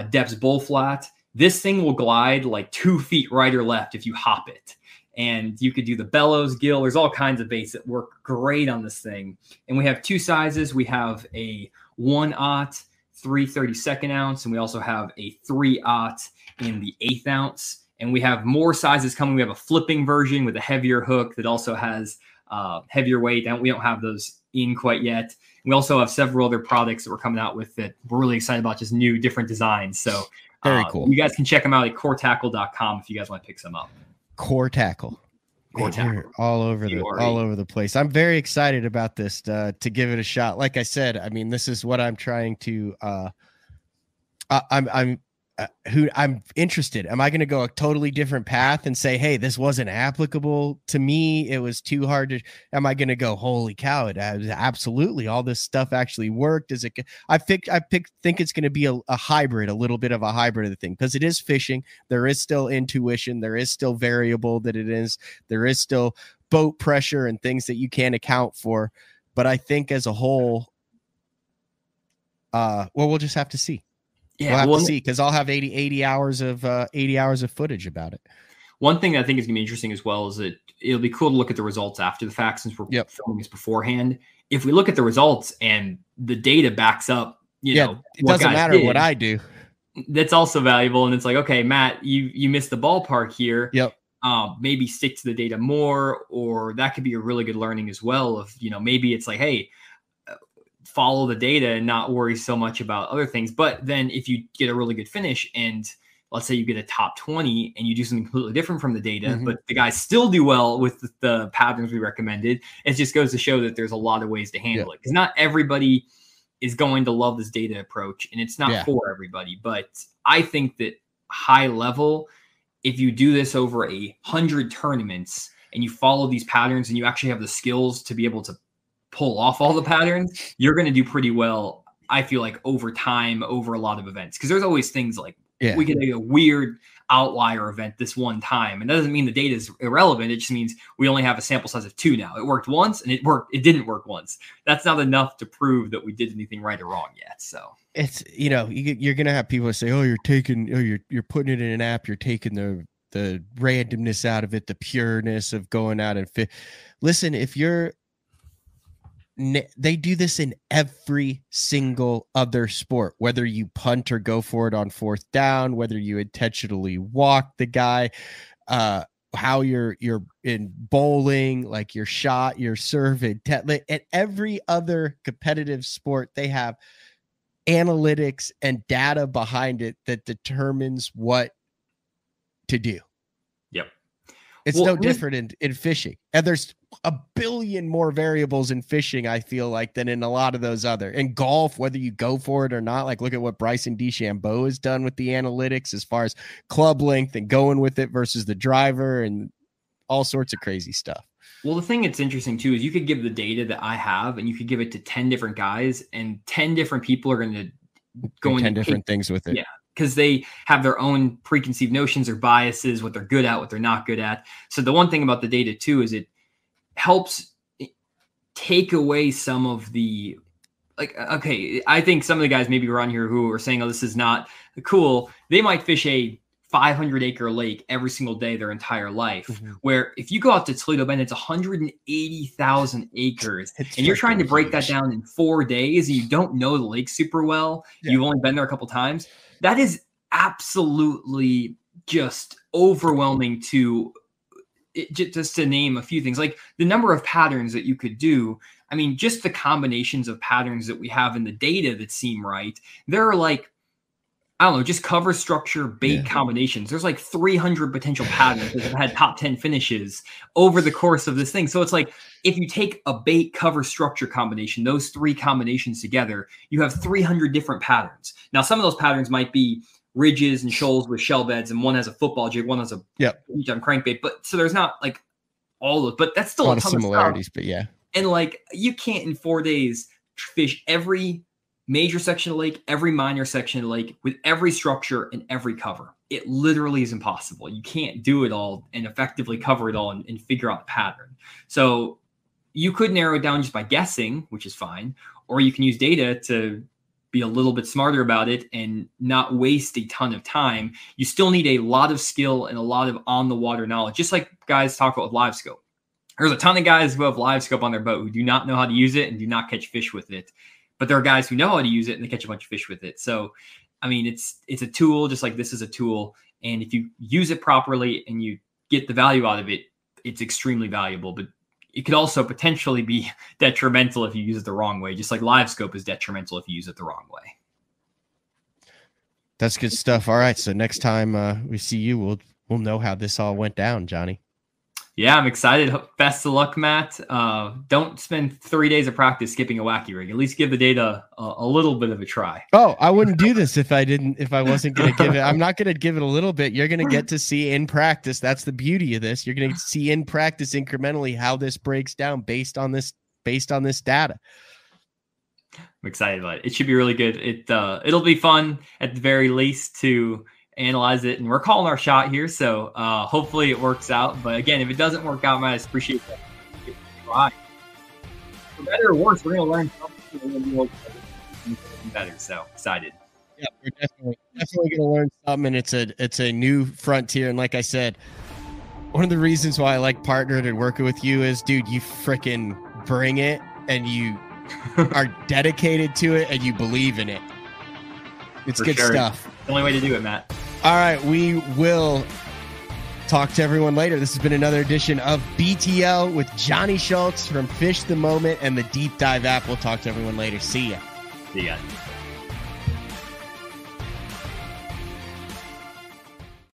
Depth's Bull Flat. This thing will glide like 2 feet right or left if you hop it. And you could do the bellows, gill. There's all kinds of baits that work great on this thing. And we have 2 sizes. We have a 1/0 3/32 ounce, and we also have a 3/0 in the 1/8 ounce. And we have more sizes coming. We have a flipping version with a heavier hook that also has heavier weight. And we don't have those in quite yet. We also have several other products that we're coming out with that we're really excited about, just new, different designs. So very cool. You guys can check them out at coretackle.com if you guys want to pick some up. Core Tackle. Core Tackle. All over the place. I'm very excited about this to give it a shot. Like I said, I mean, this is what I'm trying to I'm interested. Am I going to go a totally different path and say, hey, this wasn't applicable to me, it was too hard to, am I going to go, holy cow, it absolutely, all this stuff actually worked? Is it, I think it's going to be a hybrid, a little bit of a hybrid of the thing, because it is fishing. There is still intuition. There is still variable that it is. There is still boat pressure and things that you can't account for. But I think as a whole, well, we'll just have to see. Yeah, we'll have to see, because I'll have 80 hours of footage about it. One thing I think is going to be interesting as well is that it'll be cool to look at the results after the fact, since we're filming this beforehand. If we look at the results and the data backs up, you know, it doesn't matter what I do. That's also valuable. And it's like, okay, Matt, you missed the ballpark here. Yep. Maybe stick to the data more, or that could be a really good learning as well. Of, you know, maybe it's like, hey, follow the data and not worry so much about other things. But then if you get a really good finish, and let's say you get a top 20 and you do something completely different from the data, but the guys still do well with the patterns we recommended, it just goes to show that there's a lot of ways to handle it. Because not everybody is going to love this data approach, and it's not for everybody. But I think that high level, if you do this over 100 tournaments and you follow these patterns and you actually have the skills to be able to pull off all the patterns, you're going to do pretty well, I feel like, over time, over a lot of events. Because there's always things like we get a weird outlier event this one time. And that doesn't mean the data is irrelevant. It just means we only have a sample size of 2 now. It worked once and it didn't work once. That's not enough to prove that we did anything right or wrong yet. So it's, you're going to have people say, oh, you're putting it in an app. You're taking the randomness out of it, the pureness of going out and fit. Listen, they do this in every single other sport, whether you punt or go for it on 4th down, whether you intentionally walk the guy, how you're in bowling, like your shot, your serve, and every other competitive sport, they have analytics and data behind it that determines what to do. Yep. It's no different in fishing. And there's a billion more variables in fishing, I feel like, than in a lot of those other. In golf, whether you go for it or not, like look at what Bryson DeChambeau has done with the analytics as far as club length and going with it versus the driver and all sorts of crazy stuff. Well, the thing that's interesting too is you could give the data that I have and you could give it to 10 different guys and 10 different people are going to go into 10 different things with it. Yeah. Because they have their own preconceived notions or biases, what they're good at, what they're not good at. So the one thing about the data too is it helps take away some of the, like, okay, I think some of the guys maybe around here who are saying, oh, this is not cool. They might fish a 500-acre lake every single day their entire life, where if you go out to Toledo Bend, it's 180,000 acres, and you're trying to break that down in 4 days, and you don't know the lake super well. Yeah. You've only been there a couple times. That is absolutely just overwhelming just to name a few things, like the number of patterns that you could do. I mean, just the combinations of patterns that we have in the data that seem right. There are like, I don't know, just cover structure, bait combinations. There's like 300 potential patterns that have had top 10 finishes over the course of this thing. So it's like, if you take a bait cover structure combination, those 3 combinations together, you have 300 different patterns. Now, some of those patterns might be ridges and shoals with shell beds, and one has a football jig, one has a crankbait. But so there's not like all those, but that's still a ton of similarities. But yeah. And like, you can't in 4 days fish every major section of the lake, every minor section of the lake with every structure and every cover. It literally is impossible. You can't do it all and effectively cover it all and figure out the pattern. So you could narrow it down just by guessing, which is fine, or you can use data to be a little bit smarter about it and not waste a ton of time. You still need a lot of skill and a lot of on the water knowledge, just like guys talk about with live scope. There's a ton of guys who have live scope on their boat who do not know how to use it and do not catch fish with it. But there are guys who know how to use it and they catch a bunch of fish with it. So, I mean, it's a tool just like this is a tool. And if you use it properly and you get the value out of it, it's extremely valuable. But it could also potentially be detrimental if you use it the wrong way, just like live scope is detrimental if you use it the wrong way. That's good stuff. All right. So next time we see you, we'll know how this all went down, Johnny. Yeah, I'm excited. Best of luck, Matt. Don't spend 3 days of practice skipping a wacky rig. At least give the data a little bit of a try. Oh, I wouldn't do this if I wasn't going to give it. I'm not going to give it a little bit. You're going to get to see in practice. That's the beauty of this. You're going to see in practice incrementally how this breaks down based on this data. I'm excited about it. It should be really good. It'll be fun at the very least to analyze it, and we're calling our shot here, so hopefully it works out. But again, if it doesn't work out, man, I appreciate that. Right. For better or worse, we're gonna learn something. We're gonna be better. So excited. Yeah, we're definitely gonna learn something, and it's a new frontier. And like I said, one of the reasons why I like partnering and working with you is, dude, you freaking bring it, and you are dedicated to it, and you believe in it. It's good stuff. The only way to do it, Matt. All right, we will talk to everyone later. This has been another edition of BTL with Jonny Schultz from Fish the Moment and the Deep Dive app. We'll talk to everyone later. See ya. See ya.